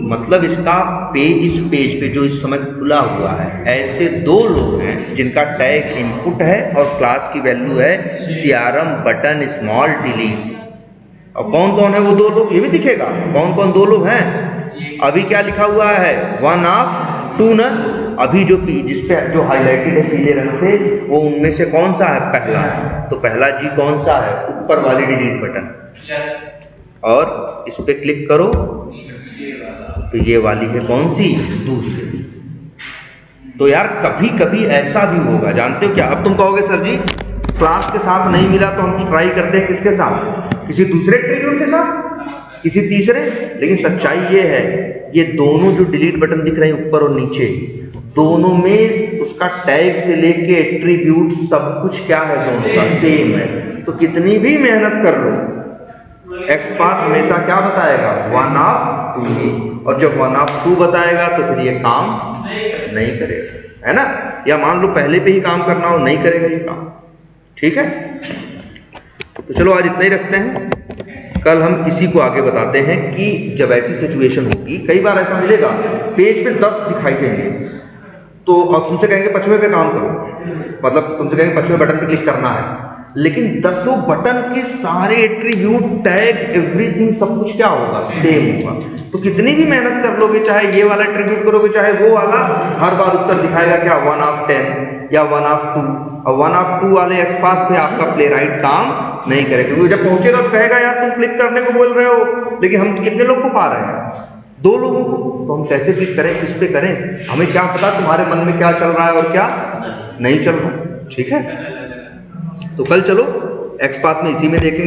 मतलब इसका इस पेज पे जो इस समय खुला हुआ है, ऐसे दो लोग हैं जिनका टैग इनपुट है और क्लास की वैल्यू है CRM बटन स्मॉल डिलीट। और कौन कौन है वो दो लोग, ये भी दिखेगा कौन कौन दो लोग हैं। अभी क्या लिखा हुआ है, 1 of 2 ना, अभी जो जिसपे जो हाईलाइटेड है पीले रंग से, वो उनमें से कौन सा है, पहला। तो पहला जी कौन सा है, ऊपर वाली डिलीट बटन, और इस पे क्लिक करो तो ये वाली है कौन सी, दूसरी। तो यार कभी कभी ऐसा भी होगा, जानते हो क्या। अब तुम कहोगे सर जी क्लास के साथ नहीं मिला तो हम ट्राई करते हैं किसके साथ, किसी दूसरे एट्रीब्यूट के साथ, किसी तीसरे। लेकिन सच्चाई ये है, ये दोनों जो डिलीट बटन दिख रहे हैं ऊपर और नीचे, दोनों में उसका टैग से लेके एट्रीब्यूट सब कुछ क्या है, दोनों का सेम है। तो कितनी भी मेहनत कर लो, एक्सपाथ हमेशा क्या बताएगा, 1 of 2 ही। और जब 1 of 2 बताएगा तो फिर ये काम नहीं करेगा, है ना। या मान लो पहले पे ही काम करना हो, नहीं करेगा ये काम, ठीक है। तो चलो आज इतना ही रखते हैं, कल हम इसी को आगे बताते हैं कि जब ऐसी सिचुएशन होगी, कई बार ऐसा मिलेगा पेज पे 10 दिखाई देंगे तो और तुमसे कहेंगे 5वें पे काम करो, मतलब तुमसे कहेंगे 5वें बटन पे क्लिक करना है, लेकिन 10 बटन के सारे एट्रीब्यूट टैग एवरीथिंग सब कुछ क्या होगा, सेम होगा। तो कितनी भी मेहनत कर लोगे, चाहे ये वाला एट्रीब्यूट करोगे चाहे वो वाला, हर बार उत्तर दिखाएगा क्या, 1 of 10 या 1 of 2। और 1 of 2 वाले एक्सपाथ पे आपका प्ले राइट काम नहीं करेगा, क्योंकि जब पहुंचेगा तो कहेगा यार तुम क्लिक करने को बोल रहे हो, लेकिन हम कितने लोग को पा रहे हैं, 2 लोगों को। तो हम कैसे क्लिक करें, किस पे करें, हमें क्या पता तुम्हारे मन में क्या चल रहा है और क्या नहीं चल रहा, ठीक है। तो कल चलो एक्सपाथ में इसी में देखेंगे।